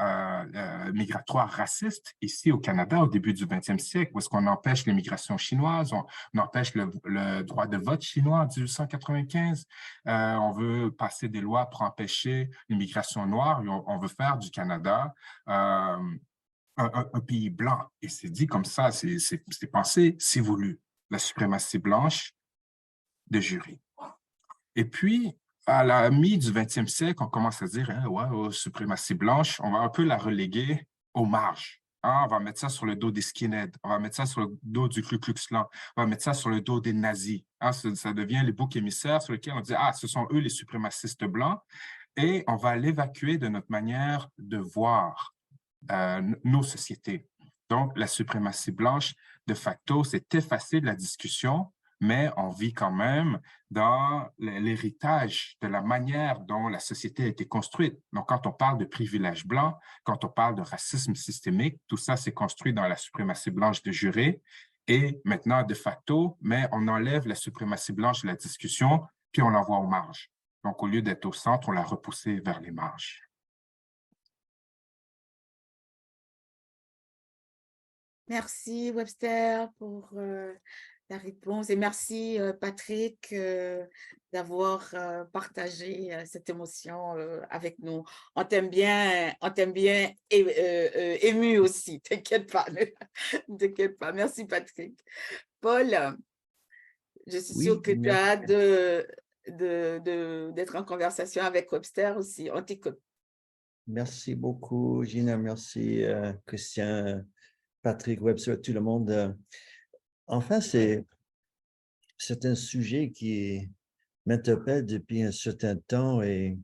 migratoires racistes ici au Canada au début du 20e siècle, où est-ce qu'on empêche l'immigration chinoise, on empêche le droit de vote chinois en 1895. On veut passer des lois pour empêcher l'immigration noire. On veut faire du Canada un pays blanc. Et c'est dit comme ça, c'est pensé, c'est voulu. La suprématie blanche de jury. Et puis, à la mi du 20e siècle, on commence à dire, hein, ouais, suprématie blanche, on va un peu la reléguer aux marges. Hein, on va mettre ça sur le dos des skinheads, on va mettre ça sur le dos du Ku Klux Klan, on va mettre ça sur le dos des nazis. Hein, ça devient les boucs émissaires sur lesquels on dit, ah, ce sont eux les suprémacistes blancs, et on va l'évacuer de notre manière de voir nos sociétés. Donc, la suprématie blanche, de facto, c'est effacé de la discussion, mais on vit quand même dans l'héritage de la manière dont la société a été construite. Donc, quand on parle de privilèges blancs, quand on parle de racisme systémique, tout ça s'est construit dans la suprématie blanche de juré. Et maintenant, de facto, mais on enlève la suprématie blanche de la discussion, puis on l'envoie aux marges. Donc, au lieu d'être au centre, on l'a repoussé vers les marges. Merci Webster pour la réponse et merci Patrick d'avoir partagé cette émotion avec nous. On t'aime bien ému aussi, t'inquiète pas, t'inquiète pas. Merci Patrick. Paul, je suis sûre que tu as hâte d'être en conversation avec Webster aussi. On t'écoute. Merci beaucoup Gina, merci Christian, Patrick, Webster, tout le monde. Enfin, c'est un sujet qui m'interpelle depuis un certain temps et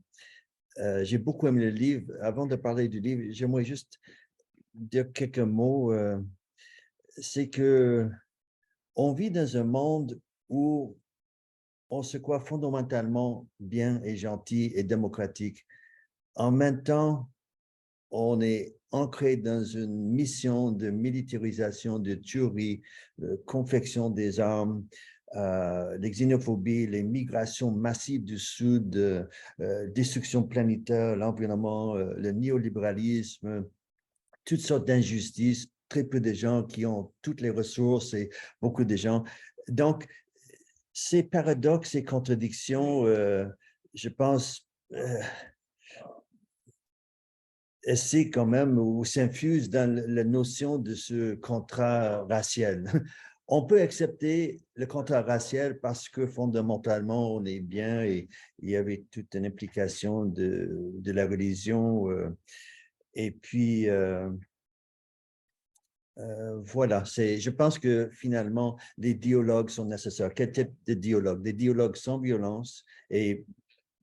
j'ai beaucoup aimé le livre. Avant de parler du livre, j'aimerais juste dire quelques mots. C'est que on vit dans un monde où on se croit fondamentalement bien et gentil et démocratique. En même temps, on est ancré dans une mission de militarisation, de tuerie, de confection des armes, les xénophobies, les migrations massives du Sud, destruction planétaire, l'environnement, le néolibéralisme, toutes sortes d'injustices, très peu de gens qui ont toutes les ressources et beaucoup de gens. Donc, ces paradoxes et contradictions, je pense, c'est quand même ou s'infuse dans la notion de ce contrat racial. On peut accepter le contrat racial parce que fondamentalement on est bien et il y avait toute une implication de la religion et puis Voilà, je pense que finalement, les dialogues sont nécessaires. Quel type de dialogue? Des dialogues sans violence, et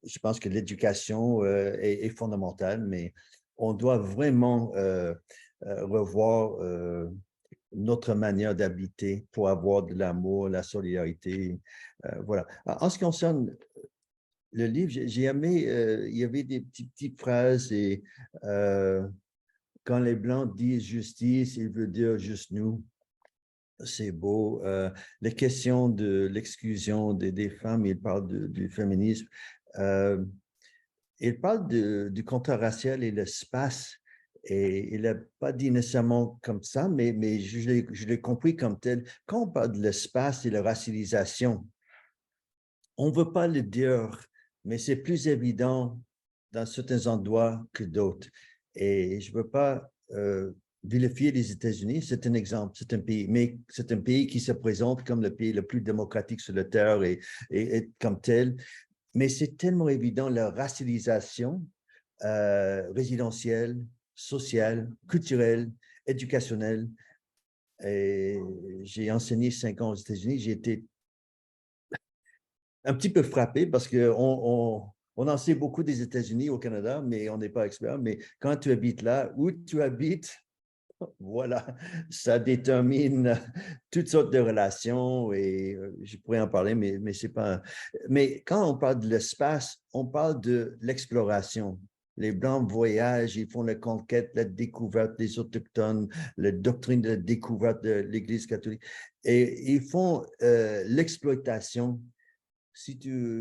je pense que l'éducation est fondamentale, mais on doit vraiment revoir notre manière d'habiter pour avoir de l'amour, la solidarité. Voilà. En ce qui concerne le livre, j'ai aimé, il y avait des petites phrases et quand les Blancs disent justice, ils veulent dire juste nous. C'est beau. Les questions de l'exclusion des femmes, ils parlent du féminisme. Il parle du contrat racial et l'espace. Et il n'a pas dit nécessairement comme ça, mais je l'ai compris comme tel. Quand on parle de l'espace et la racialisation, on ne veut pas le dire, mais c'est plus évident dans certains endroits que d'autres. Et je ne veux pas vilifier les États-Unis, c'est un exemple, c'est un pays, mais c'est un pays qui se présente comme le pays le plus démocratique sur la Terre et comme tel. Mais c'est tellement évident la racialisation résidentielle, sociale, culturelle, éducationnelle. Et j'ai enseigné 5 ans aux États-Unis, j'ai été un petit peu frappé parce qu'on en sait beaucoup des États-Unis au Canada, mais on n'est pas expert. Mais quand tu habites là, où tu habites, voilà, ça détermine toutes sortes de relations et je pourrais en parler, mais c'est pas. Mais quand on parle de l'espace, on parle de l'exploration. Les Blancs voyagent, ils font la conquête, la découverte des Autochtones, la doctrine de la découverte de l'Église catholique. Et ils font l'exploitation. Si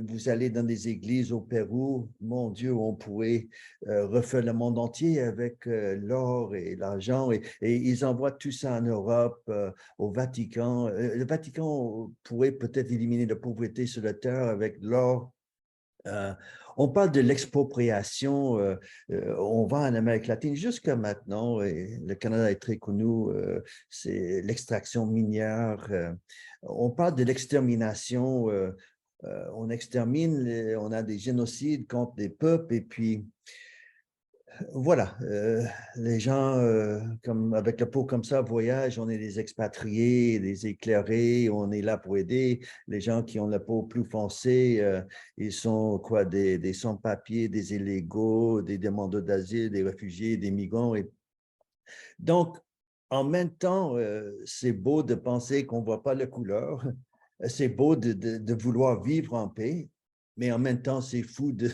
vous allez dans des églises au Pérou, mon Dieu, on pourrait refaire le monde entier avec l'or et l'argent. Et ils envoient tout ça en Europe, au Vatican. Le Vatican pourrait peut-être éliminer la pauvreté sur la terre avec l'or. On parle de l'expropriation, on va en Amérique latine jusqu'à maintenant, et le Canada est très connu, c'est l'extraction minière. On parle de l'extermination, on extermine, on a des génocides contre des peuples, et puis voilà, les gens comme, avec la peau comme ça voyagent, on est des expatriés, des éclairés, on est là pour aider. Les gens qui ont la peau plus foncée, ils sont quoi, des sans-papiers, des illégaux, des demandeurs d'asile, des réfugiés, des migrants. Donc, en même temps, c'est beau de penser qu'on ne voit pas la couleur. C'est beau de vouloir vivre en paix, mais en même temps, c'est fou de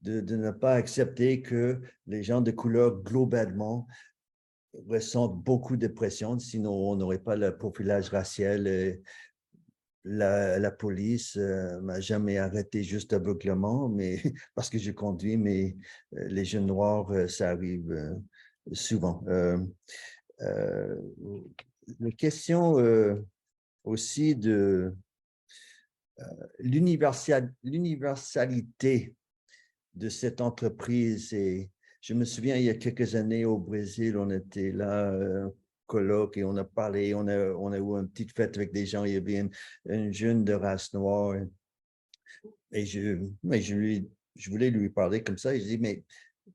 ne pas accepter que les gens de couleur, globalement, ressentent beaucoup de pression, sinon on n'aurait pas le profilage racial. La police m'a jamais arrêté juste aveuglement, mais parce que je conduis, mais les jeunes noirs, ça arrive souvent. La question aussi de l'universalité de cette entreprise. Et je me souviens, il y a quelques années au Brésil, on était là, colloque, et on a parlé, on a eu une petite fête avec des gens. Il y avait une jeune de race noire. Et je voulais lui parler comme ça. Et je dis, mais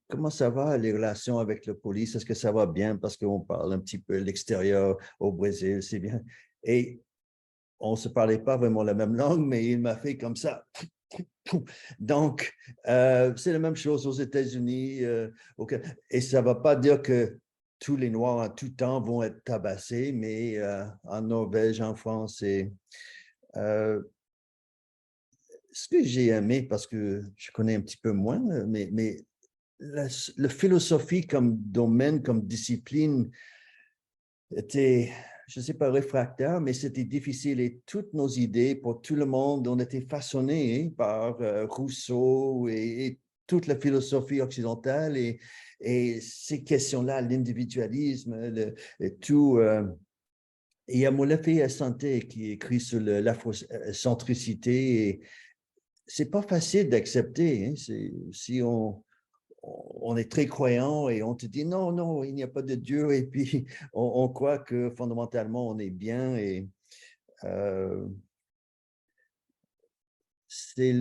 comment ça va, les relations avec la police? Est-ce que ça va bien? Parce qu'on parle un petit peu l'extérieur au Brésil, c'est bien. Et on ne se parlait pas vraiment la même langue, mais il m'a fait comme ça. Donc, c'est la même chose aux États-Unis. Et ça ne va pas dire que tous les Noirs en tout temps vont être tabassés, mais en Norvège, en France, ce que j'ai aimé, parce que je connais un petit peu moins, mais la philosophie comme domaine, comme discipline, était, je ne sais pas, réfractaire, mais c'était difficile et toutes nos idées pour tout le monde ont été façonnées par Rousseau et toute la philosophie occidentale et ces questions-là, l'individualisme, tout. Il y a Molefe Santé qui écrit sur l'afrocentricité et c'est pas facile d'accepter. Hein, si on est très croyant et on te dit non, non, il n'y a pas de Dieu et puis on croit que fondamentalement on est bien et c'est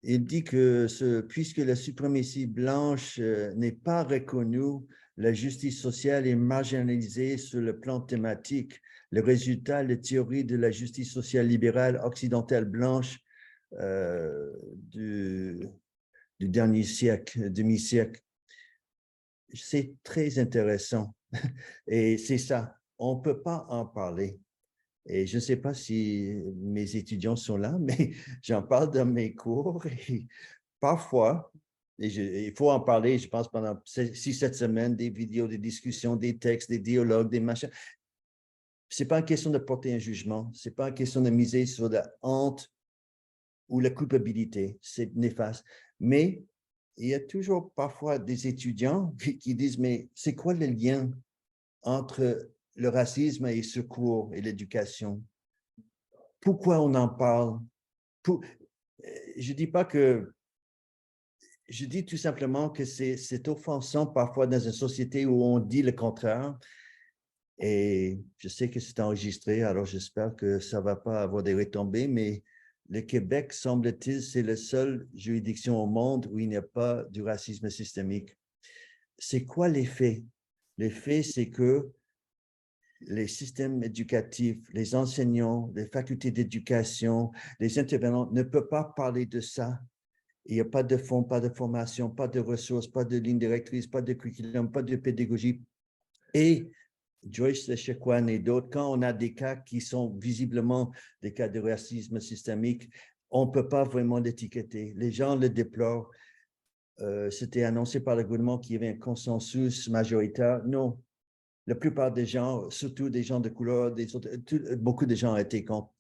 il dit que puisque la suprématie blanche n'est pas reconnue, la justice sociale est marginalisée sur le plan thématique. Le résultat, la théorie de la justice sociale libérale occidentale blanche du dernier siècle, demi-siècle. C'est très intéressant. Et c'est ça, on ne peut pas en parler. Et je ne sais pas si mes étudiants sont là, mais j'en parle dans mes cours et parfois, il faut en parler, je pense, pendant 6-7 semaines, des vidéos, des discussions, des textes, des dialogues, des machins. Ce n'est pas une question de porter un jugement, ce n'est pas une question de miser sur la honte ou la culpabilité, c'est néfaste. Mais il y a toujours parfois des étudiants qui disent, mais c'est quoi le lien entre le racisme et ce cours et l'éducation? Pourquoi on en parle? Je dis pas que... Je dis tout simplement que c'est offensant parfois dans une société où on dit le contraire. Et je sais que c'est enregistré, alors j'espère que ça ne va pas avoir des retombées, mais le Québec, semble-t-il, c'est la seule juridiction au monde où il n'y a pas du racisme systémique. C'est quoi l'effet? L'effet, c'est que les systèmes éducatifs, les enseignants, les facultés d'éducation, les intervenants ne peuvent pas parler de ça. Il n'y a pas de fonds, pas de formation, pas de ressources, pas de ligne directrice, pas de curriculum, pas de pédagogie. Et Joyce Echequan et d'autres, quand on a des cas qui sont visiblement des cas de racisme systémique, on ne peut pas vraiment l'étiqueter. Les gens le déplorent. C'était annoncé par le gouvernement qu'il y avait un consensus majoritaire. Non, la plupart des gens, surtout des gens de couleur, beaucoup de gens ont été contre.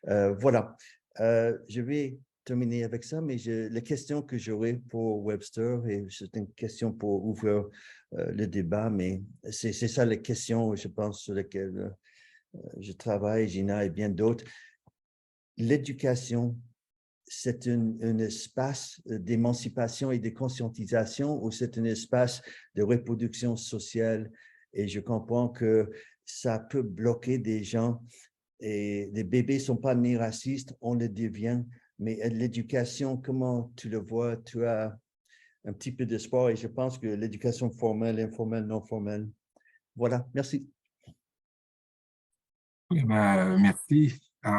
Voilà, je vais terminer avec ça, mais la question que j'aurais pour Webster, et c'est une question pour ouvrir le débat, mais c'est ça la question, je pense, sur laquelle je travaille, Gina et bien d'autres. L'éducation, c'est un espace d'émancipation et de conscientisation ou c'est un espace de reproduction sociale? Et je comprends que ça peut bloquer des gens. Et les bébés ne sont pas nés racistes, on le devient. Mais l'éducation, comment tu le vois? Tu as un petit peu d'espoir et je pense que l'éducation formelle, informelle, non formelle. Voilà, merci. Oui, merci. Il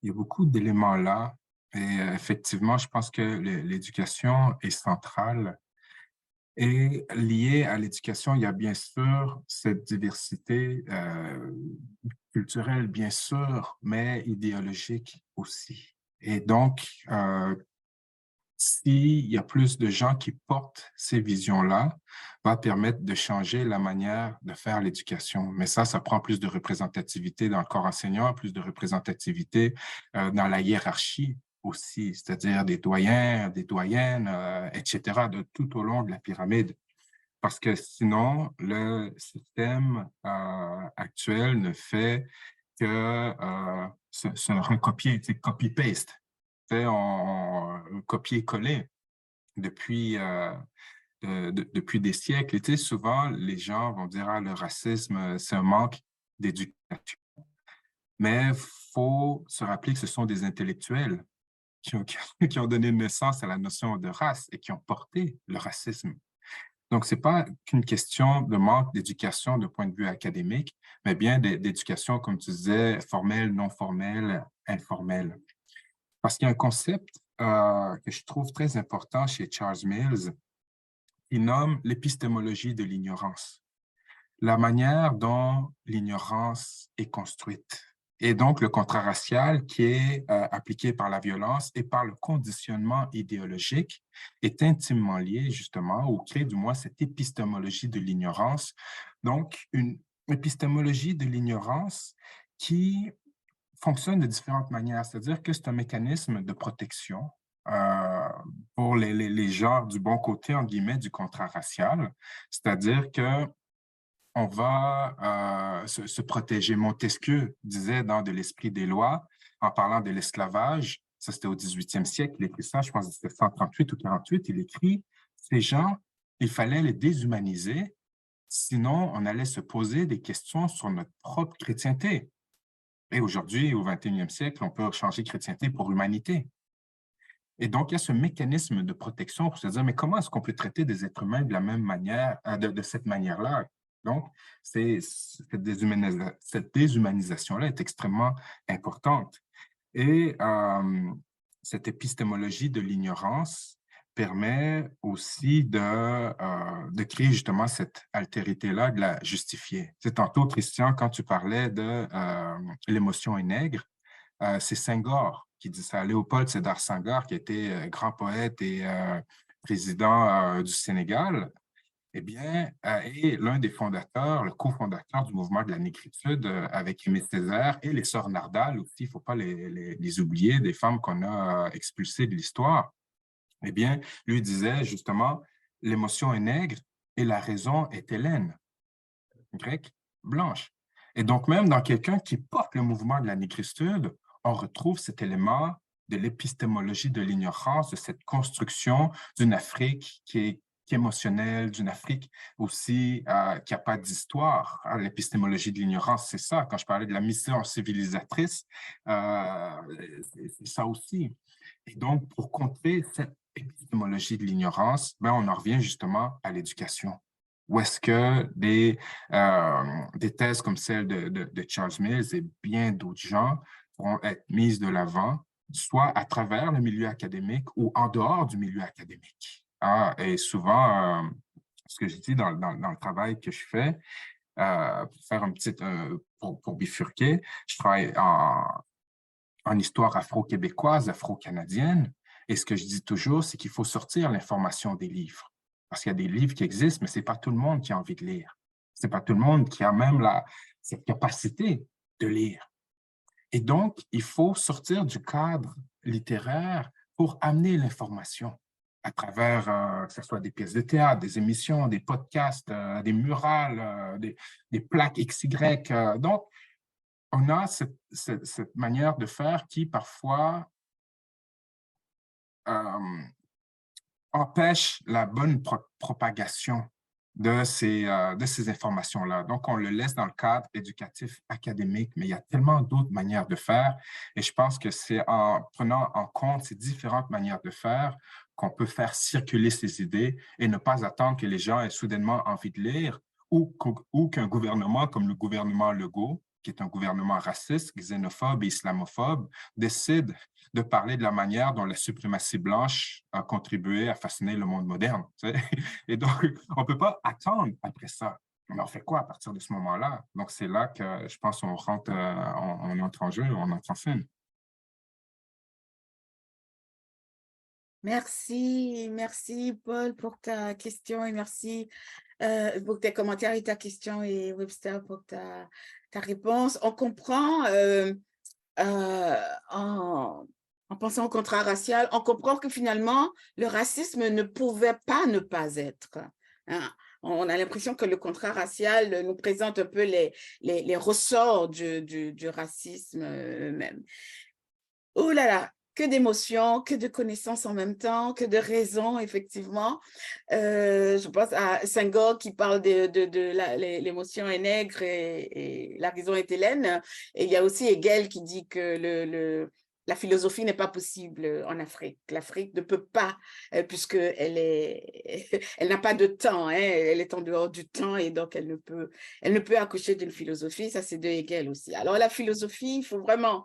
y a beaucoup d'éléments là. Et effectivement, je pense que l'éducation est centrale. Et lié à l'éducation, il y a bien sûr cette diversité culturelle, bien sûr, mais idéologique aussi. Et donc, s'il y a plus de gens qui portent ces visions-là, va permettre de changer la manière de faire l'éducation. Mais ça prend plus de représentativité dans le corps enseignant, plus de représentativité dans la hiérarchie aussi, c'est-à-dire des doyens, des doyennes, etc., de tout au long de la pyramide. Parce que sinon, le système actuel ne fait que se recopier, copy-paste. On copier-coller depuis, depuis des siècles. Et souvent, les gens vont dire, le racisme, c'est un manque d'éducation. Mais il faut se rappeler que ce sont des intellectuels qui ont donné naissance à la notion de race et qui ont porté le racisme. Donc, ce n'est pas qu'une question de manque d'éducation de point de vue académique, mais bien d'éducation, comme tu disais, formelle, non formelle, informelle. Parce qu'il y a un concept que je trouve très important chez Charles Mills, qui nomme l'épistémologie de l'ignorance. La manière dont l'ignorance est construite. Et donc, le contrat racial qui est appliqué par la violence et par le conditionnement idéologique est intimement lié, justement, ou crée du moins cette épistémologie de l'ignorance. Donc, une épistémologie de l'ignorance qui fonctionne de différentes manières, c'est-à-dire que c'est un mécanisme de protection pour les gens du bon côté, en guillemets, du contrat racial, c'est-à-dire que on va se protéger. Montesquieu disait dans De l'esprit des lois, en parlant de l'esclavage, ça c'était au 18e siècle, il écrit ça, je pense que c'était 138 ou 48, il écrit, ces gens, il fallait les déshumaniser, sinon on allait se poser des questions sur notre propre chrétienté. Et aujourd'hui, au 21e siècle, on peut changer chrétienté pour humanité. Et donc, il y a ce mécanisme de protection pour se dire, mais comment est-ce qu'on peut traiter des êtres humains de la même manière, de cette manière-là? Donc, cette déshumanisation-là est extrêmement importante. Et cette épistémologie de l'ignorance permet aussi de créer justement cette altérité-là, de la justifier. C'est tantôt, Christian, quand tu parlais de l'émotion est nègre, c'est Senghor qui dit ça. Léopold Sédar Senghor, qui était grand poète et président du Sénégal, eh bien, est l'un des fondateurs, le cofondateur du mouvement de la négritude avec Aimé Césaire et les sœurs Nardal aussi, il ne faut pas les oublier, des femmes qu'on a expulsées de l'histoire. Eh bien, lui disait justement, l'émotion est nègre et la raison est hellène, grecque, blanche. Et donc, même dans quelqu'un qui porte le mouvement de la négritude, on retrouve cet élément de l'épistémologie de l'ignorance, de cette construction d'une Afrique qui est émotionnelle, d'une Afrique aussi qui n'a pas d'histoire. L'épistémologie de l'ignorance, c'est ça. Quand je parlais de la mission civilisatrice, c'est ça aussi. Et donc, pour contrer cette épistémologie de l'ignorance, ben, on en revient justement à l'éducation. Où est-ce que des thèses comme celle de Charles Mills et bien d'autres gens pourront être mises de l'avant, soit à travers le milieu académique ou en dehors du milieu académique. Et souvent, ce que je dis dans le travail que je fais, pour faire pour bifurquer, je travaille en histoire afro-québécoise, afro-canadienne, et ce que je dis toujours, c'est qu'il faut sortir l'information des livres. Parce qu'il y a des livres qui existent, mais ce n'est pas tout le monde qui a envie de lire. Ce n'est pas tout le monde qui a même cette capacité de lire. Et donc, il faut sortir du cadre littéraire pour amener l'information à travers, que ce soit des pièces de théâtre, des émissions, des podcasts, des murales, des plaques XY. Donc, on a cette manière de faire qui, parfois, empêche la bonne propagation de ces informations-là. Donc, on le laisse dans le cadre éducatif académique, mais il y a tellement d'autres manières de faire. Et je pense que c'est en prenant en compte ces différentes manières de faire qu'on peut faire circuler ces idées et ne pas attendre que les gens aient soudainement envie de lire ou qu'un gouvernement comme le gouvernement Legault, qui est un gouvernement raciste, xénophobe et islamophobe, décide de parler de la manière dont la suprématie blanche a contribué à façonner le monde moderne. Tu sais? Et donc, on ne peut pas attendre après ça. Mais on fait quoi à partir de ce moment-là? Donc, c'est là que je pense qu'on rentre, on entre en jeu, on entre en scène. Merci Paul pour ta question et merci pour tes commentaires et ta question et Webster pour ta réponse. On comprend en pensant au contrat racial, on comprend que finalement, le racisme ne pouvait pas ne pas être. Hein. On a l'impression que le contrat racial nous présente un peu les ressorts du racisme même. Oh là là, que d'émotions, que de connaissances en même temps, que de raisons, effectivement. Je pense à Senghor qui parle de l'émotion est nègre et la raison est hellène. Et il y a aussi Hegel qui dit que la philosophie n'est pas possible en Afrique. L'Afrique ne peut pas, puisqu'elle elle n'a pas de temps, hein, elle est en dehors du temps et donc elle ne peut accoucher d'une philosophie. Ça, c'est de Hegel aussi. Alors, la philosophie, il faut vraiment...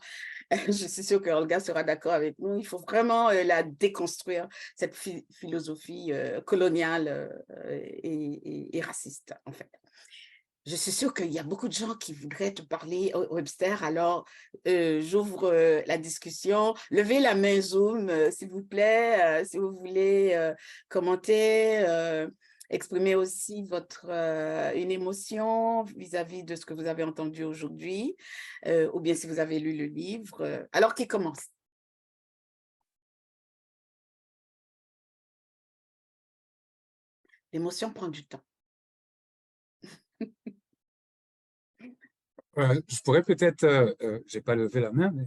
Je suis sûre que Olga sera d'accord avec nous. Il faut vraiment la déconstruire, cette philosophie coloniale et raciste, en fait. Je suis sûre qu'il y a beaucoup de gens qui voudraient te parler, Webster. Alors, j'ouvre la discussion. Levez la main Zoom, s'il vous plaît, si vous voulez commenter. Exprimer aussi une émotion vis-à-vis de ce que vous avez entendu aujourd'hui, ou bien si vous avez lu le livre. Alors, qui commence? L'émotion prend du temps. Je pourrais peut-être, je n'ai pas levé la main, mais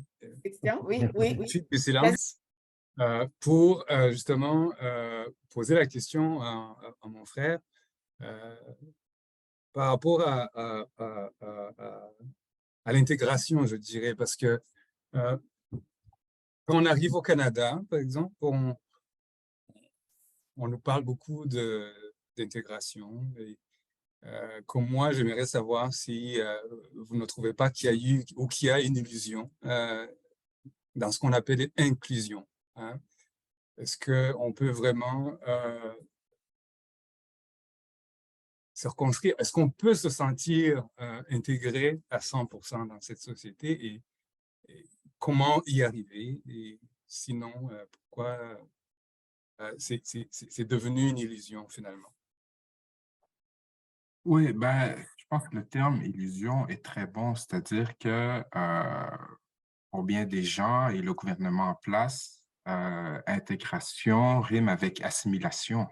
Oui. suite du silence, pour justement poser la question à mon frère par rapport à l'intégration, je dirais, parce que Quand on arrive au Canada, par exemple, on nous parle beaucoup d'intégration. Comme moi, j'aimerais savoir si vous ne trouvez pas qu'il y a eu ou qu'il y a une illusion dans ce qu'on appelle l'inclusion. Hein? Est-ce qu'on peut vraiment se reconstruire? Est-ce qu'on peut se sentir intégré à 100% dans cette société et comment y arriver? Et sinon, pourquoi c'est devenu une illusion finalement? Oui, ben, je pense que le terme illusion est très bon, c'est-à-dire que pour bien des gens et le gouvernement en place, intégration rime avec assimilation.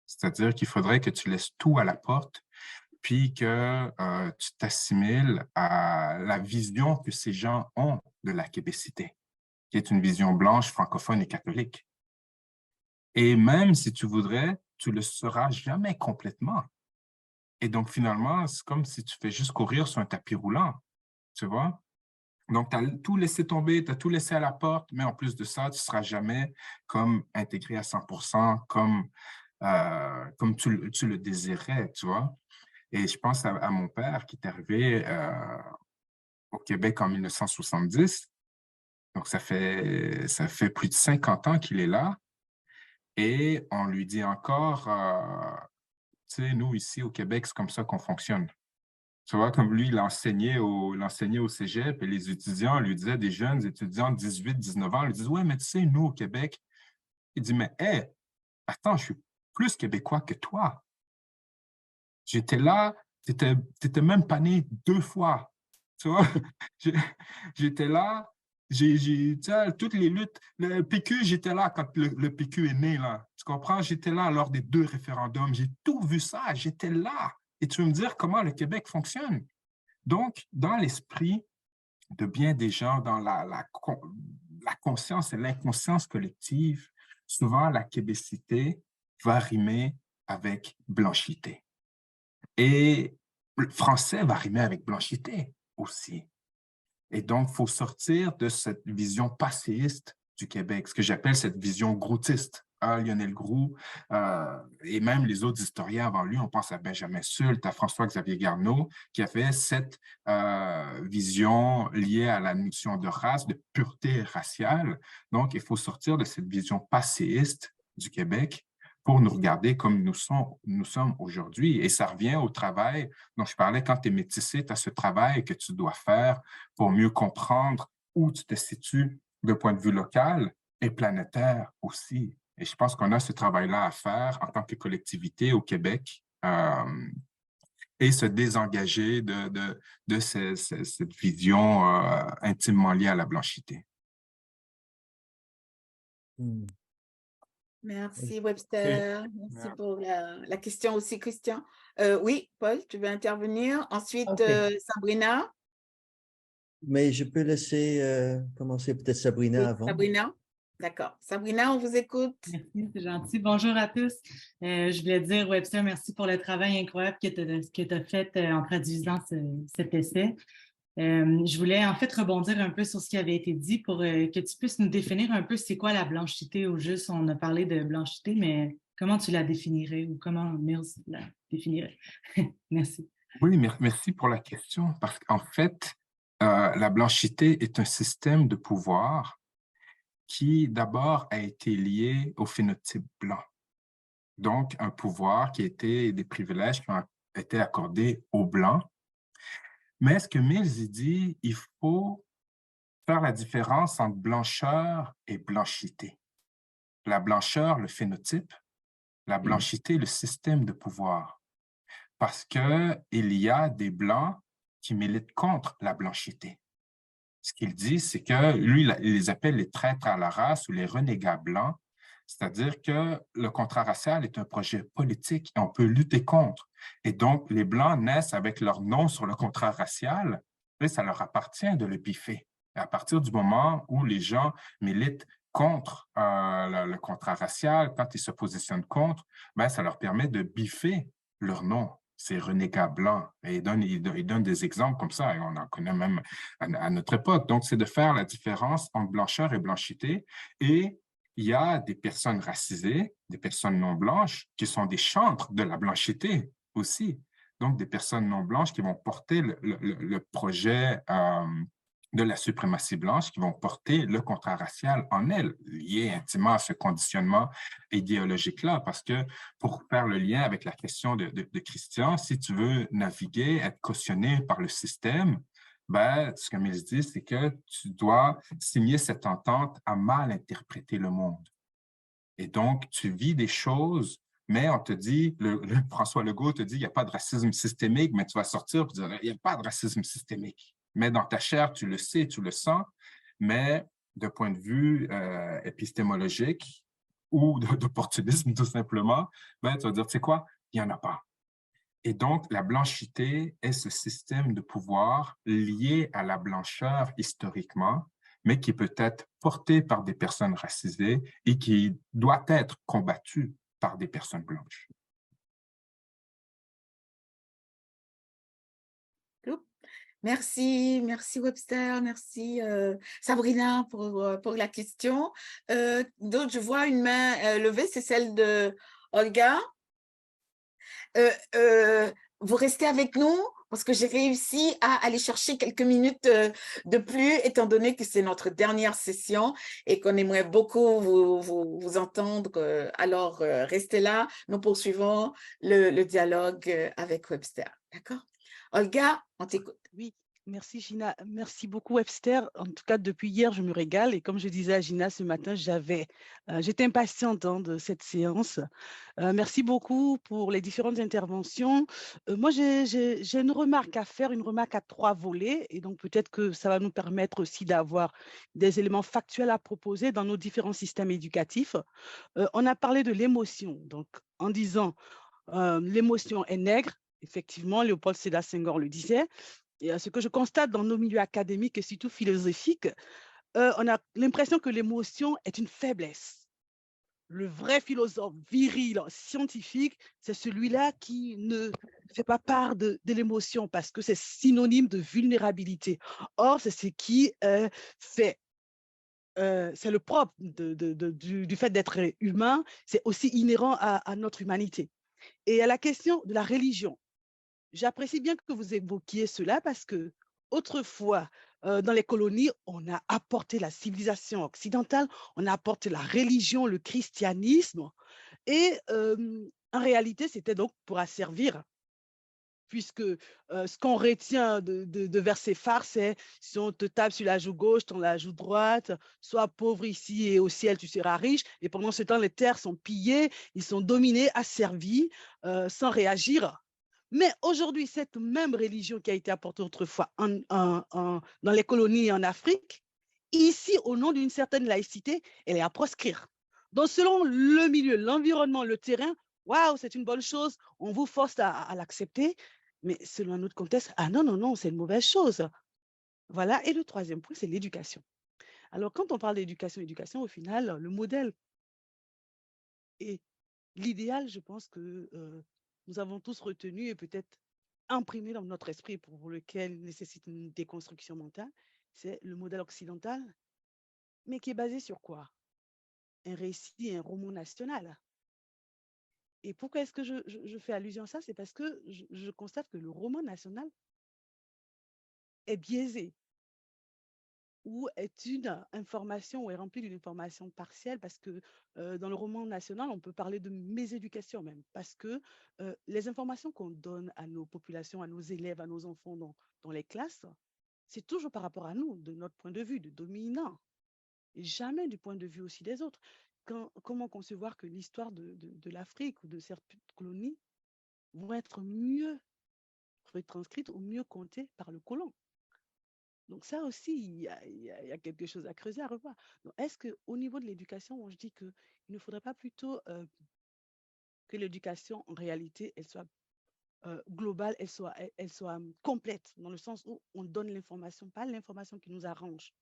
C'est-à-dire qu'il faudrait que tu laisses tout à la porte, puis que tu t'assimiles à la vision que ces gens ont de la québécité, qui est une vision blanche, francophone et catholique. Et même si tu voudrais, tu le seras jamais complètement. Et donc, finalement, c'est comme si tu fais juste courir sur un tapis roulant, tu vois? Donc, tu as tout laissé tomber, tu as tout laissé à la porte, mais en plus de ça, tu ne seras jamais comme intégré à 100%, comme tu le désirais, tu vois? Et je pense à mon père qui est arrivé au Québec en 1970. Donc, ça fait plus de 50 ans qu'il est là. Et on lui dit encore, tu sais, nous, ici au Québec, c'est comme ça qu'on fonctionne. Tu vois, comme lui, il enseignait au cégep et les étudiants lui disaient, des jeunes étudiants de 18, 19 ans, lui disent, ouais, mais tu sais, nous, au Québec, il dit, mais hé, attends, je suis plus québécois que toi. J'étais là, t'étais même pas né 2 fois. Tu vois, j'étais là, tu sais, toutes les luttes, le PQ, j'étais là quand le PQ est né, là. Tu comprends? J'étais là lors des 2 référendums. J'ai tout vu ça, j'étais là. Et tu veux me dire comment le Québec fonctionne? Donc, dans l'esprit de bien des gens, dans la conscience et l'inconscience collective, souvent la québécité va rimer avec blanchité. Et le français va rimer avec blanchité aussi. Et donc, il faut sortir de cette vision passéiste du Québec, ce que j'appelle cette vision groutiste. Lionel Groulx et même les autres historiens avant lui, on pense à Benjamin Sult, à François-Xavier Garneau, qui avait cette vision liée à la notion de race, de pureté raciale. Donc, il faut sortir de cette vision passéiste du Québec pour nous regarder comme nous sommes aujourd'hui. Et ça revient au travail dont je parlais quand tu es métissé, tu as ce travail que tu dois faire pour mieux comprendre où tu te situes d'un point de vue local et planétaire aussi. Et je pense qu'on a ce travail-là à faire en tant que collectivité au Québec et se désengager de cette vision intimement liée à la blanchité. Merci, Webster. Merci pour la question aussi, Christian. Oui, Paul, tu veux intervenir? Ensuite, Sabrina. Mais je peux laisser commencer peut-être Sabrina avant. Sabrina, d'accord. Sabrina, on vous écoute. Merci, c'est gentil. Bonjour à tous. Je voulais dire, Webster, merci pour le travail incroyable que tu as fait en traduisant cet essai. Je voulais en fait rebondir un peu sur ce qui avait été dit pour que tu puisses nous définir un peu c'est quoi la blanchité au juste. On a parlé de blanchité, mais comment tu la définirais ou comment Mills la définirait? Merci. Oui, merci pour la question parce qu'en fait, la blanchité est un système de pouvoir qui d'abord a été lié au phénotype blanc. Donc, un pouvoir qui était des privilèges qui ont été accordés aux Blancs. Mais ce que Mills dit, il faut faire la différence entre blancheur et blanchité. La blancheur, le phénotype, la blanchité, le système de pouvoir. Parce qu'il y a des Blancs qui militent contre la blanchité. Ce qu'il dit, c'est que lui, il les appelle les traîtres à la race ou les renégats blancs. C'est-à-dire que le contrat racial est un projet politique et on peut lutter contre. Et donc, les Blancs naissent avec leur nom sur le contrat racial, et ça leur appartient de le biffer. Et à partir du moment où les gens militent contre le contrat racial, quand ils se positionnent contre, ben, ça leur permet de biffer leur nom. c'est renégat blanc. Et il donne des exemples comme ça, et on en connaît même à notre époque. Donc, c'est de faire la différence entre blancheur et blanchité. Et il y a des personnes racisées, des personnes non blanches, qui sont des chantres de la blanchité aussi. Donc, des personnes non blanches qui vont porter le projet de la suprématie blanche, qui vont porter le contrat racial en elles, lié intimement à ce conditionnement idéologique-là. Parce que pour faire le lien avec la question de Christian, si tu veux naviguer, être cautionné par le système, ben, ce que Mills dit, c'est que tu dois signer cette entente à mal interpréter le monde. Et donc, tu vis des choses, mais on te dit, François Legault te dit, il n'y a pas de racisme systémique, mais tu vas sortir et dire, il n'y a pas de racisme systémique. Mais dans ta chair, tu le sais, tu le sens, mais de point de vue épistémologique ou d'opportunisme tout simplement, ben, tu vas dire, tu sais quoi, il n'y en a pas. Et donc, la blanchité est ce système de pouvoir lié à la blancheur historiquement, mais qui peut être porté par des personnes racisées et qui doit être combattu par des personnes blanches. Merci, merci Webster, merci Sabrina pour la question. Donc, je vois une main levée, c'est celle de Olga. Vous restez avec nous parce que j'ai réussi à aller chercher quelques minutes de plus, étant donné que c'est notre dernière session et qu'on aimerait beaucoup vous entendre. Alors, restez là, nous poursuivons le dialogue avec Webster. D'accord? Olga, on t'écoute. Oui, merci Gina. Merci beaucoup Webster. En tout cas, depuis hier, je me régale. Et comme je disais à Gina ce matin, j'étais impatiente de cette séance. Merci beaucoup pour les différentes interventions. Moi, j'ai une remarque à faire, une remarque à 3 volets. Et donc, peut-être que ça va nous permettre aussi d'avoir des éléments factuels à proposer dans nos différents systèmes éducatifs. On a parlé de l'émotion. Donc, en disant l'émotion est nègre, effectivement, Léopold Sédar Senghor le disait. Et ce que je constate dans nos milieux académiques et surtout philosophiques, on a l'impression que l'émotion est une faiblesse. Le vrai philosophe viril, scientifique, c'est celui-là qui ne fait pas part de l'émotion parce que c'est synonyme de vulnérabilité. Or, c'est ce qui fait, c'est le propre du fait d'être humain, c'est aussi inhérent à notre humanité. Et à la question de la religion, j'apprécie bien que vous évoquiez cela parce que autrefois, dans les colonies, on a apporté la civilisation occidentale, on a apporté la religion, le christianisme, et en réalité, c'était donc pour asservir, puisque ce qu'on retient de versets phares, c'est si on te tape sur la joue gauche, ton la joue droite, sois pauvre ici et au ciel, tu seras riche. Et pendant ce temps, les terres sont pillées, ils sont dominés, asservis, sans réagir. Mais aujourd'hui, cette même religion qui a été apportée autrefois dans les colonies en Afrique, ici, au nom d'une certaine laïcité, elle est à proscrire. Donc, selon le milieu, l'environnement, le terrain, waouh, c'est une bonne chose, on vous force à l'accepter, mais selon un autre contexte, ah non, non, non, c'est une mauvaise chose. Voilà, et le troisième point, c'est l'éducation. Alors, quand on parle d'éducation, au final, le modèle et l'idéal, je pense que nous avons tous retenu et peut-être imprimé dans notre esprit pour lequel il nécessite une déconstruction mentale, c'est le modèle occidental, mais qui est basé sur quoi? Un récit, un roman national. Et pourquoi est-ce que je fais allusion à ça? C'est parce que je constate que le roman national est biaisé ou est une information ou est rempli d'une information partielle parce que dans le roman national, on peut parler de méséducation même parce que les informations qu'on donne à nos populations, à nos élèves, à nos enfants dans les classes, c'est toujours par rapport à nous, de notre point de vue, de dominant, et jamais du point de vue aussi des autres. Comment concevoir que l'histoire de l'Afrique ou de certaines colonies vont être mieux retranscrites ou mieux comptées par le colon? Donc ça aussi, il y a quelque chose à creuser, à revoir. Donc, est-ce qu'au niveau de l'éducation, je dis qu'il ne faudrait pas plutôt que l'éducation, en réalité, elle soit globale, elle soit complète, dans le sens où on donne l'information, pas l'information qui nous arrange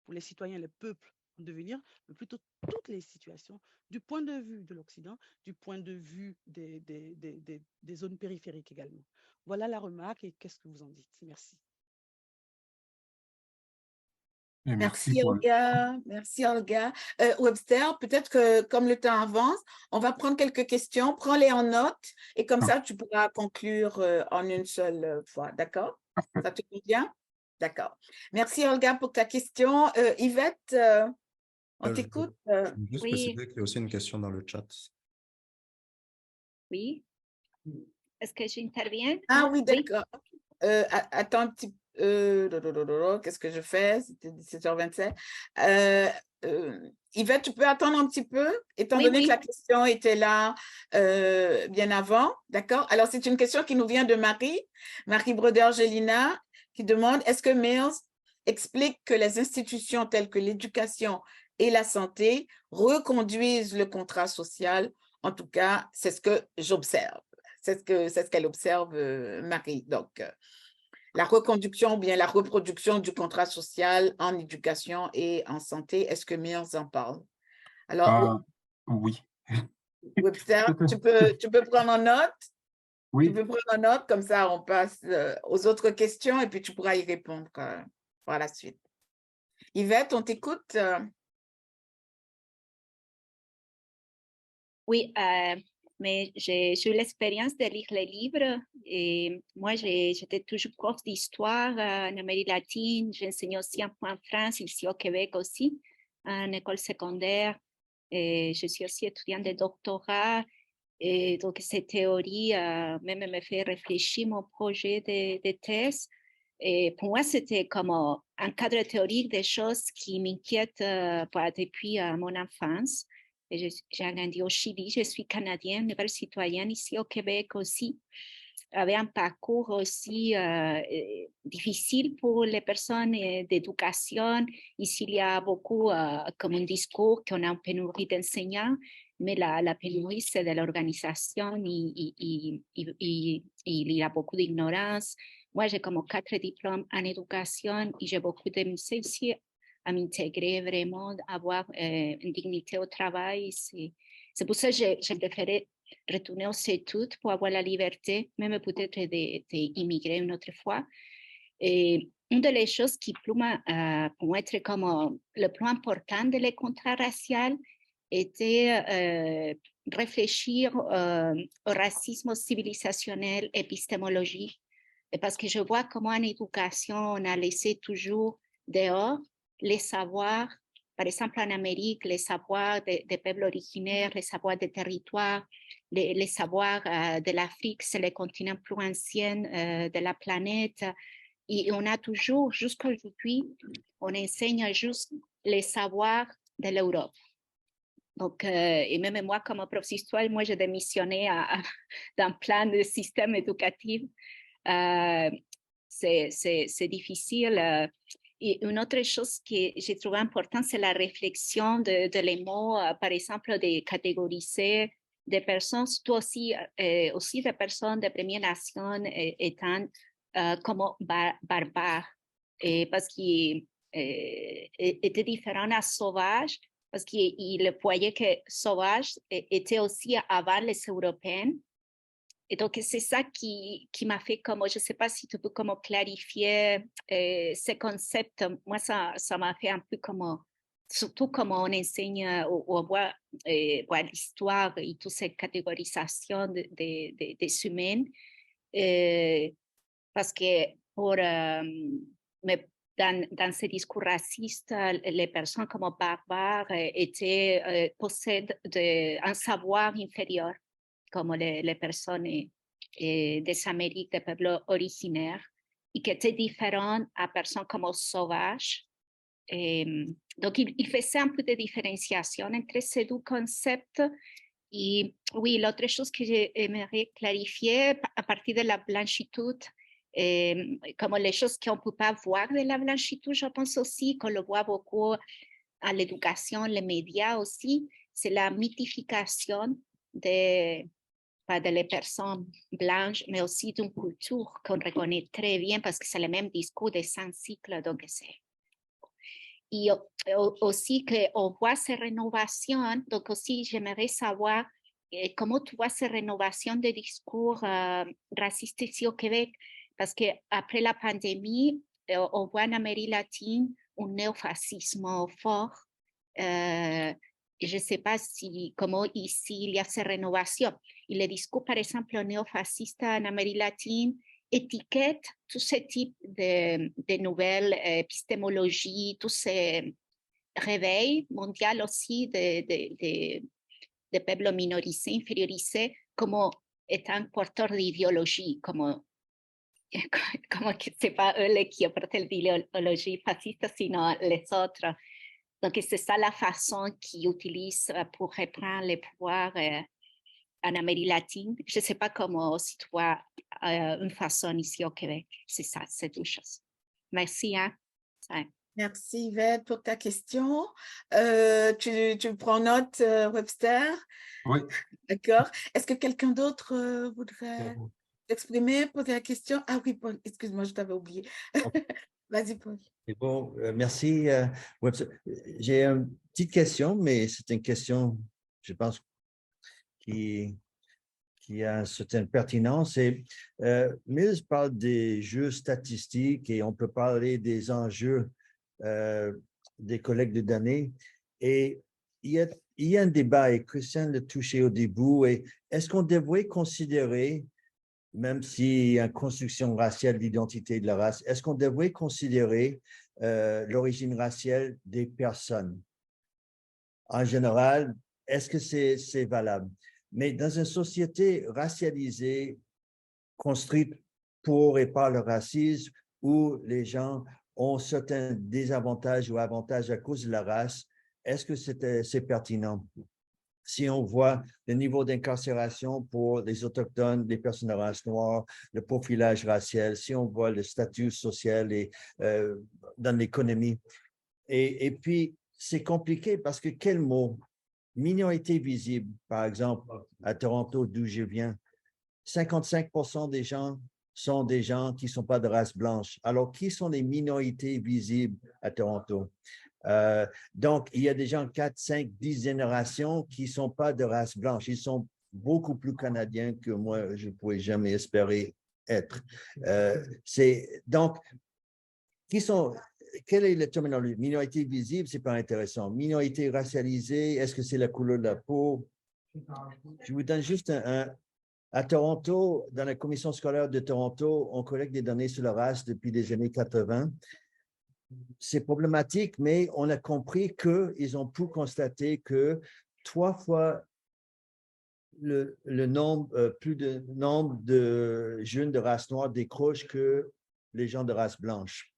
pour les citoyens, les peuples, devenir, mais plutôt toutes les situations du point de vue de l'Occident, du point de vue des zones périphériques également. Voilà la remarque et qu'est-ce que vous en dites? Merci. Et merci Merci pour Olga, merci Olga. Webster, peut-être que comme le temps avance, on va prendre quelques questions, prends-les en note et comme ça tu pourras conclure en une seule fois, d'accord? Parfait. Ça te convient? D'accord. Merci Olga pour ta question. Yvette, on t'écoute. Je veux juste Oui. préciser qu'il y a aussi une question dans le chat. Oui. Est-ce que j'interviens? Ah oui, Oui. d'accord. Attends un petit qu'est-ce que je fais? C'était 17h27. Yvette, tu peux attendre un petit peu, étant Oui, donné oui. que la question était là bien avant, d'accord? Alors, c'est une question qui nous vient de Marie Broder-Gélina, qui demande, est-ce que Mills explique que les institutions telles que l'éducation et la santé reconduisent le contrat social? En tout cas, c'est ce que j'observe. C'est ce qu'elle observe, Marie. Donc, la reconduction ou bien la reproduction du contrat social en éducation et en santé, est-ce que Mills en parle? Alors, oui. Webster, tu peux prendre en note? Oui. Tu peux prendre en note, comme ça on passe aux autres questions et puis tu pourras y répondre par la suite. Yvette, on t'écoute? Oui, mais j'ai eu l'expérience de lire les livres et moi, j'étais toujours prof d'histoire en Amérique latine. J'enseignais aussi un peu en France, ici au Québec aussi, en école secondaire. Et je suis aussi étudiante de doctorat. Et donc, cette théorie même me fait réfléchir mon projet de thèse. Et pour moi, c'était comme un cadre théorique des choses qui m'inquiètent depuis mon enfance. Et j'ai grandi au Chili, je suis canadienne, nouvelle citoyenne ici au Québec aussi, avec un parcours aussi difficile pour les personnes d'éducation. Ici, il y a beaucoup comme un discours qu'on a une pénurie d'enseignants, mais la pénurie, c'est de l'organisation. Il y a beaucoup d'ignorance. Moi, j'ai comme 4 diplômes en éducation et j'ai beaucoup de misère ici à m'intégrer vraiment, avoir une dignité au travail. C'est pour ça que j'ai préféré retourner aux études pour avoir la liberté, même peut-être d'immigrer une autre fois. Et une des choses qui pour moi être comme le plus important de les contrats raciaux était réfléchir au racisme civilisationnel épistémologique. Et parce que je vois comment en éducation, on a laissé toujours dehors les savoirs, par exemple en Amérique, les savoirs des peuples originaires, les savoirs des territoires, les savoirs de l'Afrique, c'est le continent plus ancien de la planète. Et on a toujours, jusqu'à aujourd'hui, on enseigne juste les savoirs de l'Europe. Donc, et même moi, comme prof d'histoire, moi, j'ai démissionné d'un plan de système éducatif. C'est difficile. Et une autre chose que j'ai trouvé importante, c'est la réflexion de les mots, par exemple, de catégoriser des personnes, surtout aussi des personnes de Première Nation étant comme barbares, parce qu'ils étaient différents à sauvages, parce qu'ils voyaient que sauvages étaient aussi avant les Européens. Et donc, c'est ça qui m'a fait comme, je ne sais pas si tu peux comme clarifier ces concepts. Moi, ça m'a fait un peu comme, surtout comme on enseigne ou voit l'histoire et toutes ces catégorisations des humains. Parce que dans ces discours racistes, les personnes comme barbares possèdent un savoir inférieur, comme les personnes des Amériques, des peuples originaires, et qui étaient différentes à personnes comme sauvages. Donc, il faisait un peu de différenciation entre ces deux concepts. Et oui, l'autre chose que j'aimerais clarifier à partir de la blanchitude, comme les choses qu'on ne peut pas voir de la blanchitude, je pense aussi qu'on le voit beaucoup à l'éducation, les médias aussi, c'est la mythification de les personnes blanches, mais aussi d'une culture qu'on reconnaît très bien parce que c'est le même discours des 100 cycles. Donc, Et aussi qu'on voit ces rénovations. Donc aussi, j'aimerais savoir comment tu vois ces rénovations des discours racistes ici au Québec, parce qu'après la pandémie, on voit en Amérique latine un néofascisme fort. Je ne sais pas comment ici il y a ces rénovations. Et les discours, par exemple, néofascistes en Amérique latine étiquette tous ces types de nouvelles épistémologies, tous ces réveils mondiaux aussi de peuples minorisés, infériorisés, comme étant porteurs d'idéologie, comme que ce n'est pas eux qui apportent l'idéologie fasciste, sinon les autres. Donc, c'est ça la façon qu'ils utilisent pour reprendre le pouvoir en Amérique latine. Je ne sais pas comment si tu vois une façon ici au Québec. C'est ça, c'est deux choses. Merci. Hein? Merci Yvette pour ta question. Tu prends note, Webster? Oui. D'accord. Est-ce que quelqu'un d'autre voudrait s'exprimer, poser la question? Ah oui, Paul, excuse-moi, je t'avais oublié. Vas-y, Paul. C'est bon, merci. Webster. J'ai une petite question, mais c'est une question, je pense, qui a une certaine pertinence. Mills parle des jeux statistiques et on peut parler des enjeux des collectes de données. Et il y a un débat, et Christian l'a touché au début, et est-ce qu'on devrait considérer, même s'il y a une construction raciale d'identité de la race, est-ce qu'on devrait considérer l'origine raciale des personnes? En général, est-ce que c'est valable? Mais dans une société racialisée, construite pour et par le racisme, où les gens ont certains désavantages ou avantages à cause de la race, est-ce que c'est pertinent? Si on voit le niveau d'incarcération pour les autochtones, les personnes de race noire, le profilage racial, si on voit le statut social et dans l'économie. Et puis, c'est compliqué parce que quel mot? Minorité visible, par exemple, à Toronto, d'où je viens, 55% des gens sont des gens qui ne sont pas de race blanche. Alors, qui sont les minorités visibles à Toronto? Donc, il y a des gens 4, 5, 10 générations qui ne sont pas de race blanche. Ils sont beaucoup plus canadiens que moi, je ne pouvais jamais espérer être. Donc, quelle est la terminologie? Minorité visible, ce n'est pas intéressant. Minorité racialisée, est-ce que c'est la couleur de la peau? Je vous donne juste à Toronto, dans la commission scolaire de Toronto, on collecte des données sur la race depuis les années 80. C'est problématique, mais on a compris qu'ils ont pu constater que 3 fois le nombre, plus de nombre de jeunes de race noire décrochent que les gens de race blanche.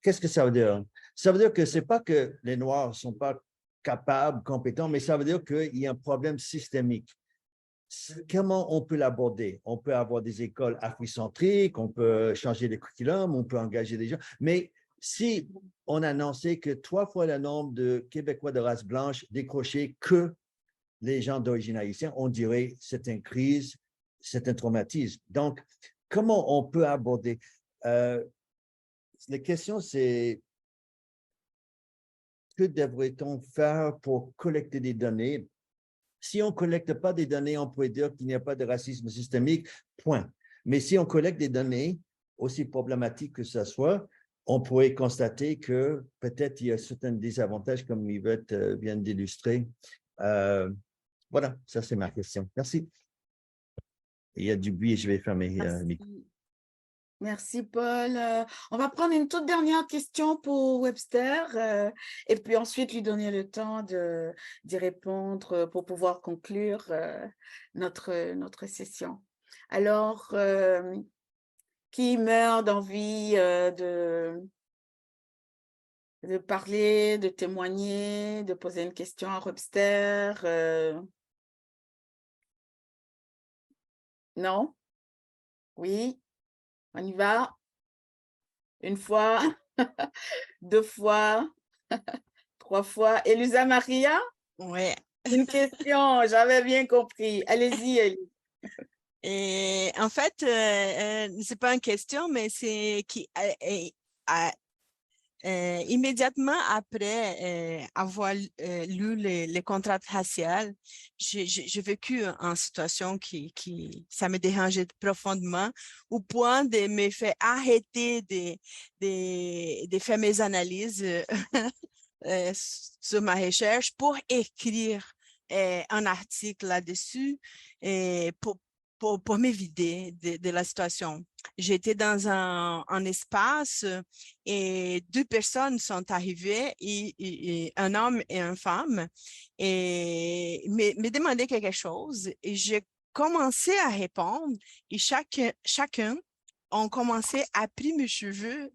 Qu'est-ce que ça veut dire? Ça veut dire que ce n'est pas que les Noirs ne sont pas capables, compétents, mais ça veut dire qu'il y a un problème systémique. Comment on peut l'aborder? On peut avoir des écoles afrocentriques, on peut changer les curriculums, on peut engager des gens, mais si on annonçait que 3 fois le nombre de Québécois de race blanche décrochaient que les gens d'origine haïtienne, on dirait c'est une crise, c'est un traumatisme. Donc, comment on peut aborder? La question, c'est que devrait-on faire pour collecter des données? Si on ne collecte pas des données, on pourrait dire qu'il n'y a pas de racisme systémique, point. Mais si on collecte des données, aussi problématiques que ce soit, on pourrait constater que peut-être il y a certains désavantages, comme Yvette vient d'illustrer. Voilà, ça c'est ma question. Merci. Il y a du bruit, je vais fermer le micro. Merci, Paul. On va prendre une toute dernière question pour Webster et puis ensuite lui donner le temps d'y répondre pour pouvoir conclure notre session. Alors, qui meurt d'envie de parler, de témoigner, de poser une question à Webster? Non? Oui? On y va? Une fois, 2 fois, 3 fois. Elisa Maria? Oui. Une question, j'avais bien compris. Allez-y, Elisa. Et en fait, c'est pas une question, mais c'est immédiatement après avoir lu les contrats raciales, j'ai vécu une situation ça me dérangeait profondément au point de me faire arrêter de faire mes analyses sur ma recherche pour écrire un article là-dessus pour me vider de la situation. J'étais dans un espace et deux personnes sont arrivées, un homme et une femme, et me demandaient quelque chose et j'ai commencé à répondre et chacun ont commencé à prendre mes cheveux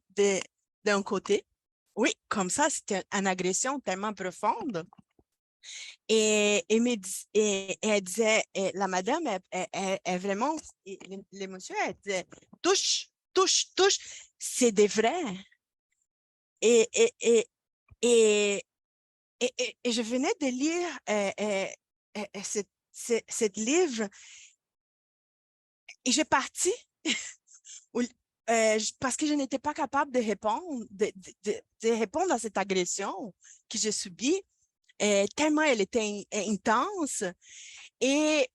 d'un côté. Oui, comme ça, c'était une agression tellement profonde. Et elle disait, la madame, elle vraiment, l'émotion, elle disait, touche, touche, touche, c'est des vrais. Et, et, et, et, et je venais de lire cette livre et j'ai parti parce que je n'étais pas capable de répondre, de répondre à cette agression que j'ai subie. Tellement elle était intense et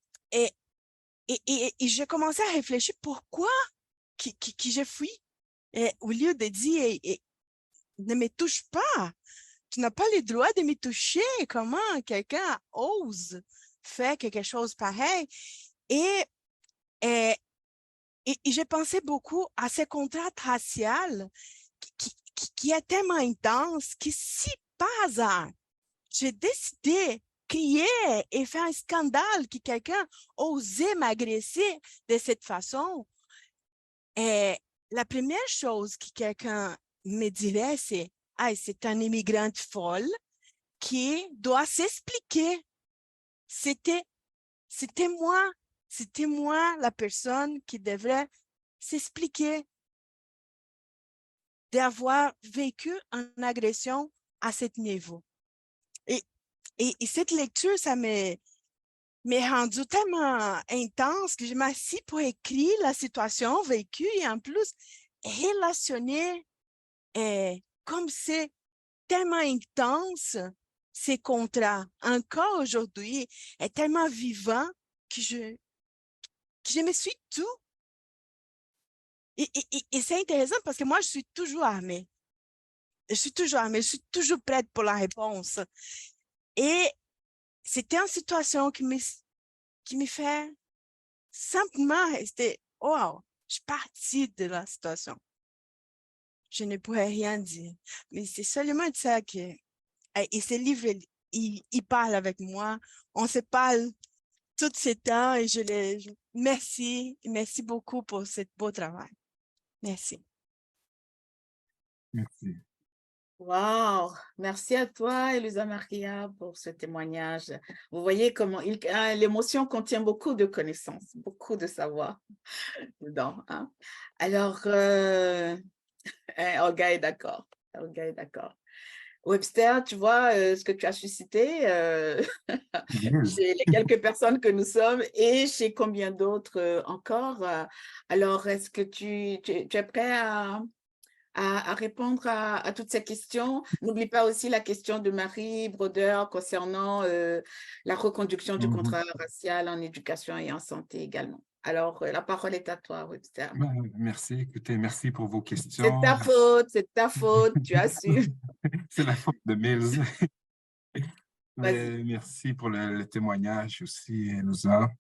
j'ai commencé à réfléchir pourquoi que j'ai fui au lieu de dire ne me touche pas, tu n'as pas le droit de me toucher, comment quelqu'un ose faire quelque chose pareil et j'ai pensé beaucoup à ce contrat racial qui est tellement intense que si par hasard j'ai décidé de crier et faire un scandale que quelqu'un osait m'agresser de cette façon. Et la première chose que quelqu'un me dirait, c'est « Ah, c'est une immigrante folle qui doit s'expliquer. » C'était moi la personne qui devrait s'expliquer d'avoir vécu une agression à ce niveau. Et cette lecture, ça m'est rendu tellement intense que je m'assis pour écrire la situation vécue et en plus relationner comme c'est tellement intense, ces contrats. Encore aujourd'hui, est tellement vivant que je me suis tout. Et c'est intéressant parce que moi, je suis toujours armée. Je suis toujours prête pour la réponse. Et c'était une situation qui me fait simplement rester, wow, je suis partie de la situation. Je ne pourrais rien dire. Mais c'est seulement de ça que, et ce livre, il parle avec moi. On se parle tout ce temps et merci beaucoup pour ce beau travail. Merci. Merci. Wow, merci à toi, Elisa Maria, pour ce témoignage. Vous voyez comment l'émotion contient beaucoup de connaissances, beaucoup de savoir dedans. Hein? Alors, Olga est d'accord. Olga est d'accord. Webster, tu vois ce que tu as suscité chez les quelques personnes que nous sommes et chez combien d'autres encore. Alors, est-ce que tu es prêt à répondre à toutes ces questions? N'oublie pas aussi la question de Marie Brodeur concernant la reconduction du contrat racial en éducation et en santé également. Alors, la parole est à toi, Webster. Merci, écoutez, merci pour vos questions. C'est ta faute, tu as su. C'est la faute de Mills. Vas-y. Merci pour le témoignage aussi, Elisa.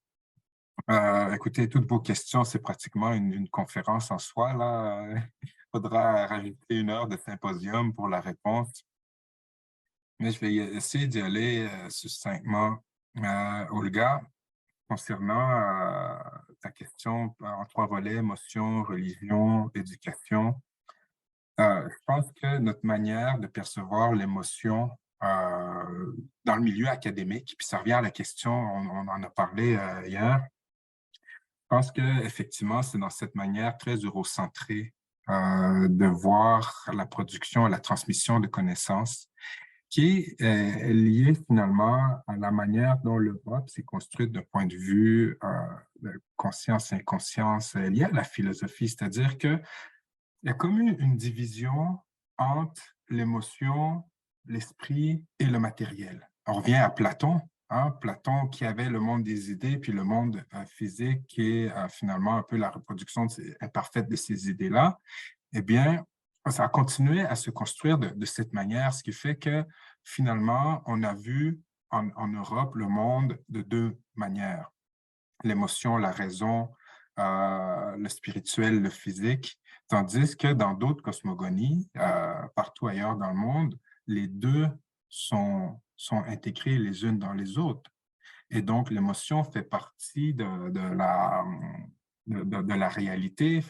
Écoutez, toutes vos questions, c'est pratiquement une conférence en soi, là. Il faudra rajouter 1 heure de symposium pour la réponse. Mais je vais essayer d'y aller succinctement. Olga, concernant ta question en 3 volets, émotion, religion, éducation, je pense que notre manière de percevoir l'émotion dans le milieu académique, puis ça revient à la question, on en a parlé hier, je pense qu'effectivement, c'est dans cette manière très eurocentrée de voir la production et la transmission de connaissances qui est liée finalement à la manière dont l'Europe s'est construite d'un point de vue de conscience-inconscience liée à la philosophie. C'est-à-dire qu'il y a comme une division entre l'émotion, l'esprit et le matériel. On revient à Platon, hein, Platon qui avait le monde des idées, puis le monde physique qui est finalement un peu la reproduction imparfaite de ces idées-là. Eh bien, ça a continué à se construire de cette manière, ce qui fait que finalement, on a vu en Europe le monde de deux manières. L'émotion, la raison, le spirituel, le physique, tandis que dans d'autres cosmogonies, partout ailleurs dans le monde, les deux sont intégrés les unes dans les autres. Et donc, l'émotion fait partie de la réalité,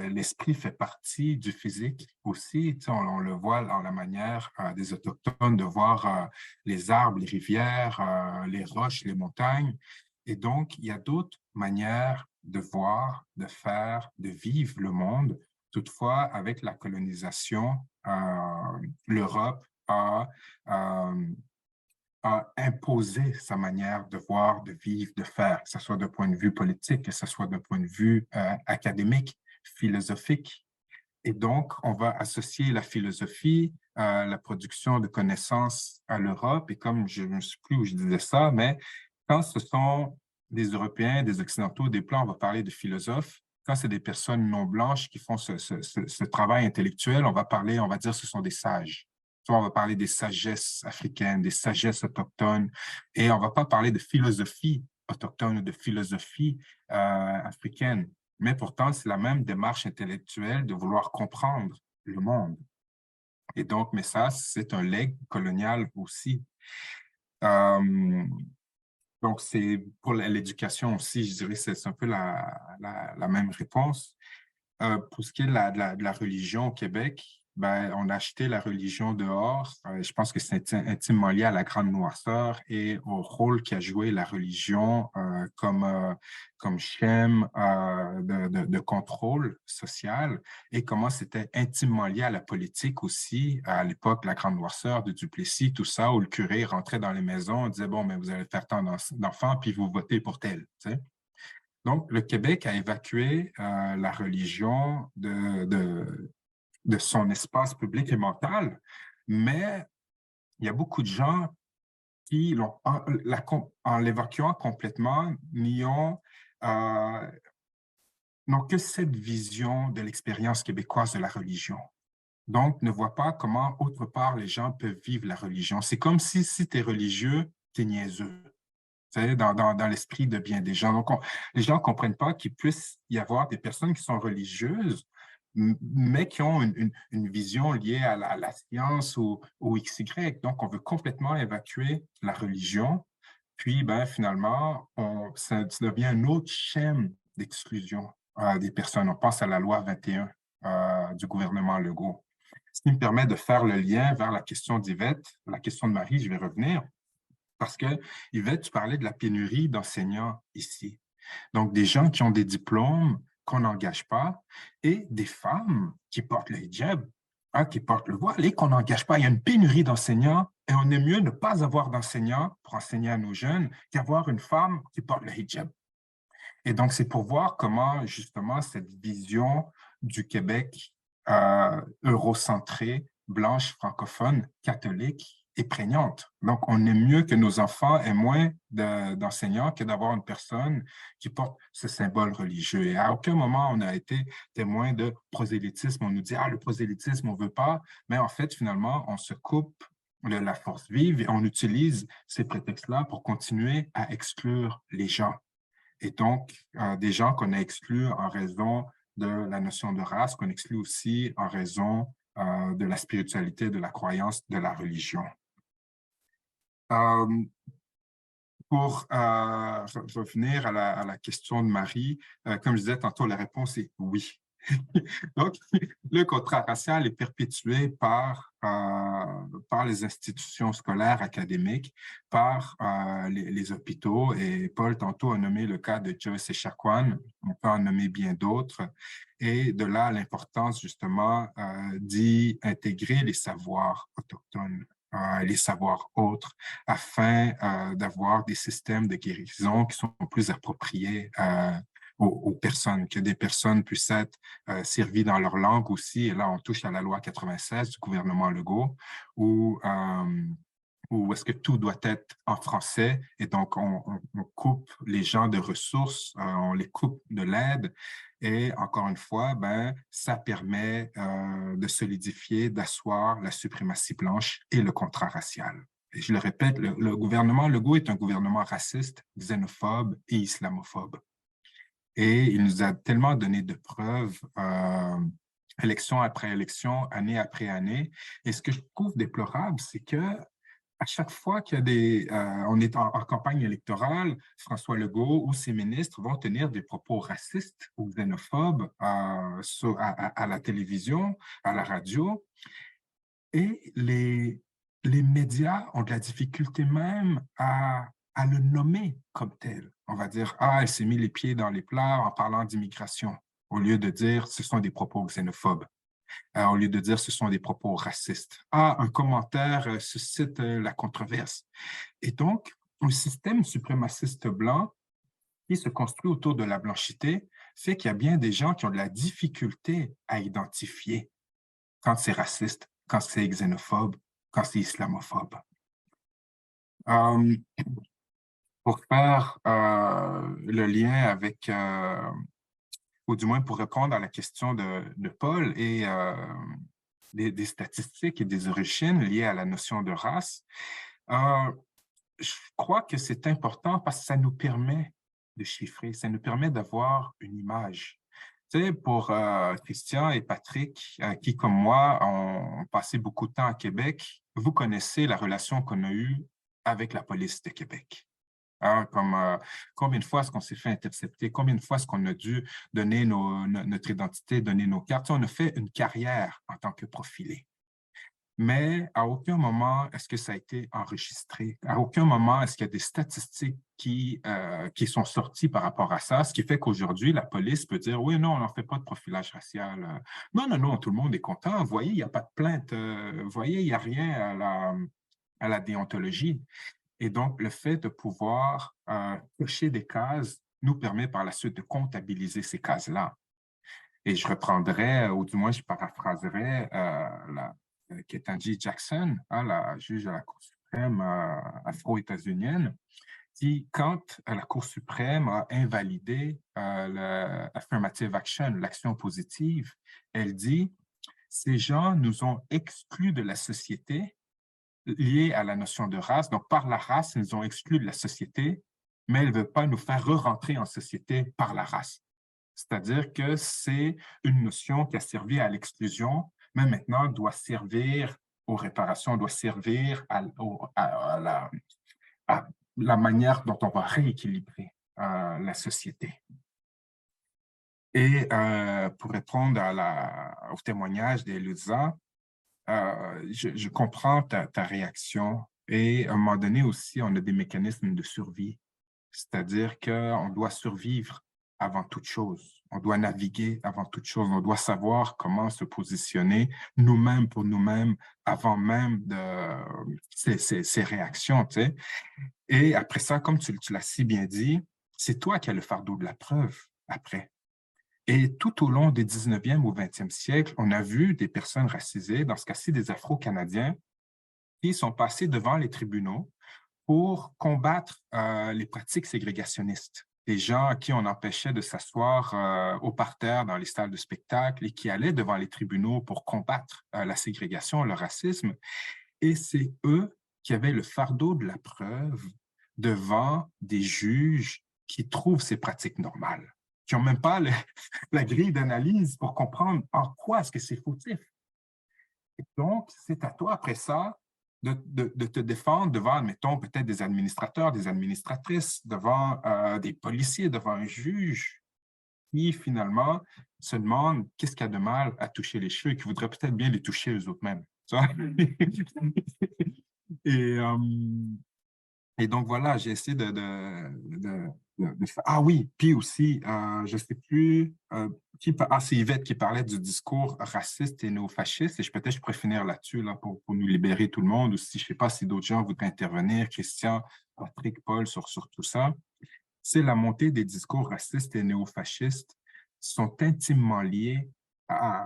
l'esprit fait partie du physique aussi. Tu sais, on le voit dans la manière des Autochtones de voir les arbres, les rivières, les roches, les montagnes. Et donc, il y a d'autres manières de voir, de faire, de vivre le monde. Toutefois, avec la colonisation, l'Europe a imposé sa manière de voir, de vivre, de faire, que ce soit d'un point de vue politique, que ce soit d'un point de vue académique, philosophique. Et donc, on va associer la philosophie, la production de connaissances à l'Europe. Et comme je ne sais plus où je disais ça, mais quand ce sont des Européens, des Occidentaux, des Blancs, on va parler de philosophes. Quand c'est des personnes non blanches qui font ce travail intellectuel, on va dire que ce sont des sages. Soit on va parler des sagesses africaines, des sagesses autochtones, et on ne va pas parler de philosophie autochtone ou de philosophie africaine. Mais pourtant, c'est la même démarche intellectuelle de vouloir comprendre le monde. Et donc, mais ça, c'est un legs colonial aussi. Donc, c'est pour l'éducation aussi, je dirais, c'est un peu la même réponse. Pour ce qui est de la religion au Québec, ben, on a acheté la religion dehors. Je pense que c'est intimement lié à la grande noirceur et au rôle qu'a joué la religion comme schème de contrôle social et comment c'était intimement lié à la politique aussi. À l'époque, la grande noirceur de Duplessis, tout ça, où le curé rentrait dans les maisons, disait, bon, mais vous allez faire tant d'enfants, puis vous votez pour tel, tu sais. Donc, le Québec a évacué la religion de son espace public et mental, mais il y a beaucoup de gens qui, en l'évacuant complètement, n'ont que cette vision de l'expérience québécoise de la religion. Donc, ne voient pas comment, autre part, les gens peuvent vivre la religion. C'est comme si tu es religieux, tu es niaiseux. Dans l'esprit de bien des gens. Donc, les gens ne comprennent pas qu'il puisse y avoir des personnes qui sont religieuses, mais qui ont une vision liée à la science ou XY. Donc, on veut complètement évacuer la religion. Puis, ben, finalement, ça devient un autre schème d'exclusion des personnes. On pense à la loi 21 du gouvernement Legault. Ce qui me permet de faire le lien vers la question d'Yvette, la question de Marie, je vais revenir. Parce que, Yvette, tu parlais de la pénurie d'enseignants ici. Donc, des gens qui ont des diplômes qu'on n'engage pas et des femmes qui portent le hijab, qui portent le voile et qu'on n'engage pas. Il y a une pénurie d'enseignants et on est mieux ne pas avoir d'enseignants pour enseigner à nos jeunes qu'avoir une femme qui porte le hijab. Et donc, c'est pour voir comment, justement, cette vision du Québec eurocentré, blanche, francophone, catholique, est prégnante. Donc, on aime mieux que nos enfants aient moins d'enseignants que d'avoir une personne qui porte ce symbole religieux. Et à aucun moment, on a été témoin de prosélytisme. On nous dit, le prosélytisme, on ne veut pas. Mais en fait, finalement, on se coupe de la force vive et on utilise ces prétextes-là pour continuer à exclure les gens. Et donc, des gens qu'on a exclus en raison de la notion de race, qu'on exclut aussi en raison de la spiritualité, de la croyance, de la religion. Pour revenir à la question de Marie, comme je disais tantôt, la réponse est oui. Donc, le contrat racial est perpétué par les institutions scolaires, académiques, par les hôpitaux. Et Paul, tantôt, a nommé le cas de Joyce Echaquan. On peut en nommer bien d'autres. Et de là, l'importance, justement, d'y intégrer les savoirs autochtones, les savoirs autres, afin d'avoir des systèmes de guérison qui sont plus appropriés aux personnes, que des personnes puissent être servies dans leur langue aussi. Et là, on touche à la loi 96 du gouvernement Legault, où est-ce que tout doit être en français et donc on coupe les gens de ressources, on les coupe de l'aide et encore une fois, ben, ça permet de solidifier, d'asseoir la suprématie blanche et le contrat racial. Et je le répète, le gouvernement Legault est un gouvernement raciste, xénophobe et islamophobe. Et il nous a tellement donné de preuves élection après élection, année après année. Et ce que je trouve déplorable, c'est que à chaque fois qu'il y a on est en campagne électorale, François Legault ou ses ministres vont tenir des propos racistes ou xénophobes à la télévision, à la radio. Et les médias ont de la difficulté même à le nommer comme tel. On va dire, ah, elle s'est mis les pieds dans les plats en parlant d'immigration, au lieu de dire, ce sont des propos xénophobes. Au lieu de dire ce sont des propos racistes. Ah, un commentaire suscite la controverse. Et donc, un système suprémaciste blanc qui se construit autour de la blanchité fait qu'il y a bien des gens qui ont de la difficulté à identifier quand c'est raciste, quand c'est xénophobe, quand c'est islamophobe. Pour faire le lien avec ou du moins pour répondre à la question de Paul et des statistiques et des origines liées à la notion de race, je crois que c'est important parce que ça nous permet de chiffrer, ça nous permet d'avoir une image. Tu sais, pour Christian et Patrick, qui comme moi ont passé beaucoup de temps à Québec, vous connaissez la relation qu'on a eue avec la police de Québec. Hein, comme combien de fois est-ce qu'on s'est fait intercepter, combien de fois est-ce qu'on a dû donner notre identité, donner nos cartes. On a fait une carrière en tant que profilé. Mais à aucun moment est-ce que ça a été enregistré. À aucun moment est-ce qu'il y a des statistiques qui sont sorties par rapport à ça, ce qui fait qu'aujourd'hui, la police peut dire « Oui, non, on n'en fait pas de profilage racial. Non, non, non, tout le monde est content. Vous voyez, il n'y a pas de plainte. Vous voyez, il n'y a rien à la déontologie. » Et donc, le fait de pouvoir cocher des cases nous permet par la suite de comptabiliser ces cases-là. Et je reprendrai, ou du moins je paraphraserai Ketanji Jackson, la juge de la Cour suprême afro-états-unienne, qui, quand la Cour suprême a invalidé l'affirmative action, l'action positive, elle dit « Ces gens nous ont exclus de la société liées à la notion de race. Donc, par la race, ils nous ont exclus de la société, mais elle ne veut pas nous faire re-rentrer en société par la race. » C'est-à-dire que c'est une notion qui a servi à l'exclusion, mais maintenant doit servir aux réparations, doit servir à la manière dont on va rééquilibrer la société. Et pour répondre au témoignage d'Elisa, je comprends ta réaction et à un moment donné aussi, on a des mécanismes de survie, c'est-à-dire qu'on doit survivre avant toute chose, on doit naviguer avant toute chose, on doit savoir comment se positionner nous-mêmes pour nous-mêmes avant même de ces réactions, tu sais. Et après ça, comme tu l'as si bien dit, c'est toi qui as le fardeau de la preuve après. Et tout au long des 19e ou 20e siècles, on a vu des personnes racisées, dans ce cas-ci des Afro-Canadiens, qui sont passés devant les tribunaux pour combattre les pratiques ségrégationnistes. Des gens à qui on empêchait de s'asseoir au parterre dans les salles de spectacle et qui allaient devant les tribunaux pour combattre la ségrégation, le racisme. Et c'est eux qui avaient le fardeau de la preuve devant des juges qui trouvent ces pratiques normales, qui n'ont même pas la grille d'analyse pour comprendre en quoi est-ce que c'est fautif. Et donc, c'est à toi, après ça, de te défendre devant, admettons, peut-être des administrateurs, des administratrices, devant des policiers, devant un juge qui, finalement, se demande qu'est-ce qu'il y a de mal à toucher les cheveux et qui voudrait peut-être bien les toucher eux-mêmes. Et donc, voilà, j'ai essayé de faire... Ah oui, puis aussi, je ne sais plus, c'est Yvette qui parlait du discours raciste et néofasciste, et peut-être je pourrais finir là-dessus là, pour nous libérer tout le monde, ou si je ne sais pas si d'autres gens voudraient intervenir, Christian, Patrick, Paul, sur tout ça. c'est la montée des discours racistes et néofascistes sont intimement liés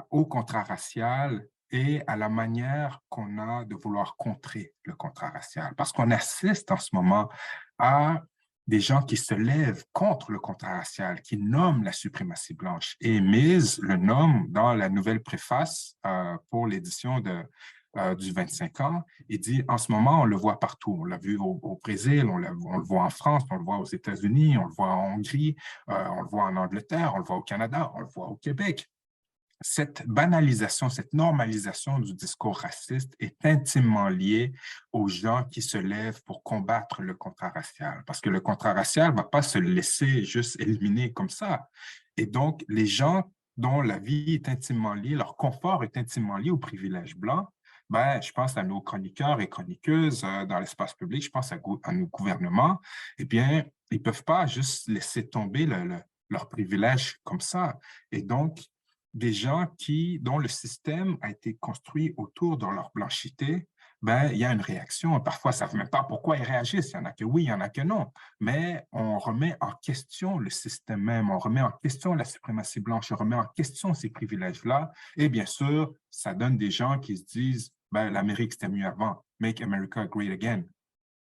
au contrat racial et à la manière qu'on a de vouloir contrer le contrat racial. Parce qu'on assiste en ce moment à des gens qui se lèvent contre le contrat racial, qui nomment la suprématie blanche. Et Mise le nomme dans la nouvelle préface pour l'édition du 25 ans, il dit, en ce moment, on le voit partout. On l'a vu au Brésil, on le voit en France, on le voit aux États-Unis, on le voit en Hongrie, on le voit en Angleterre, on le voit au Canada, on le voit au Québec. Cette banalisation, cette normalisation du discours raciste est intimement liée aux gens qui se lèvent pour combattre le contrat racial. Parce que le contrat racial ne va pas se laisser juste éliminer comme ça. Et donc, les gens dont la vie est intimement liée, leur confort est intimement lié aux privilèges blancs, ben, je pense à nos chroniqueurs et chroniqueuses dans l'espace public, je pense à nos gouvernements, eh bien, ils ne peuvent pas juste laisser tomber leurs privilèges comme ça. Et donc, des gens dont le système a été construit autour de leur blanchité, ben, il y a une réaction. Parfois, ils ne savent même pas pourquoi ils réagissent. Il y en a que oui, il y en a que non. Mais on remet en question le système même, on remet en question la suprématie blanche, on remet en question ces privilèges-là. Et bien sûr, ça donne des gens qui se disent, ben, l'Amérique, c'était mieux avant. Make America Great Again.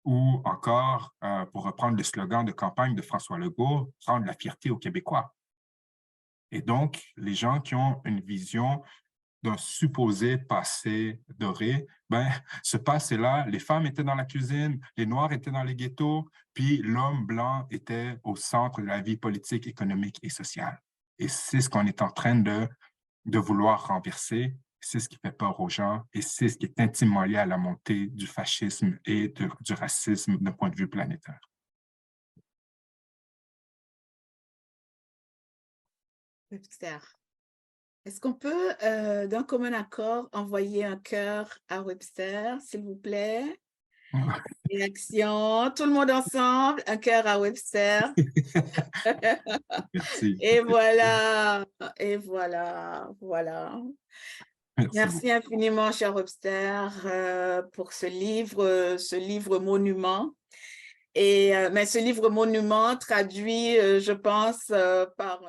Ou encore, pour reprendre le slogan de campagne de François Legault, rendre la fierté aux Québécois. Et donc, les gens qui ont une vision d'un supposé passé doré, ben, ce passé-là, les femmes étaient dans la cuisine, les Noirs étaient dans les ghettos, puis l'homme blanc était au centre de la vie politique, économique et sociale. Et c'est ce qu'on est en train de vouloir renverser, c'est ce qui fait peur aux gens, et c'est ce qui est intimement lié à la montée du fascisme et du racisme d'un point de vue planétaire. Webster. Est-ce qu'on peut, d'un commun accord, envoyer un cœur à Webster, s'il vous plaît? Réaction, tout le monde ensemble, un cœur à Webster. Merci. Et voilà, voilà. Merci infiniment, cher Webster, pour ce livre monument. Mais ce livre monument traduit, je pense, par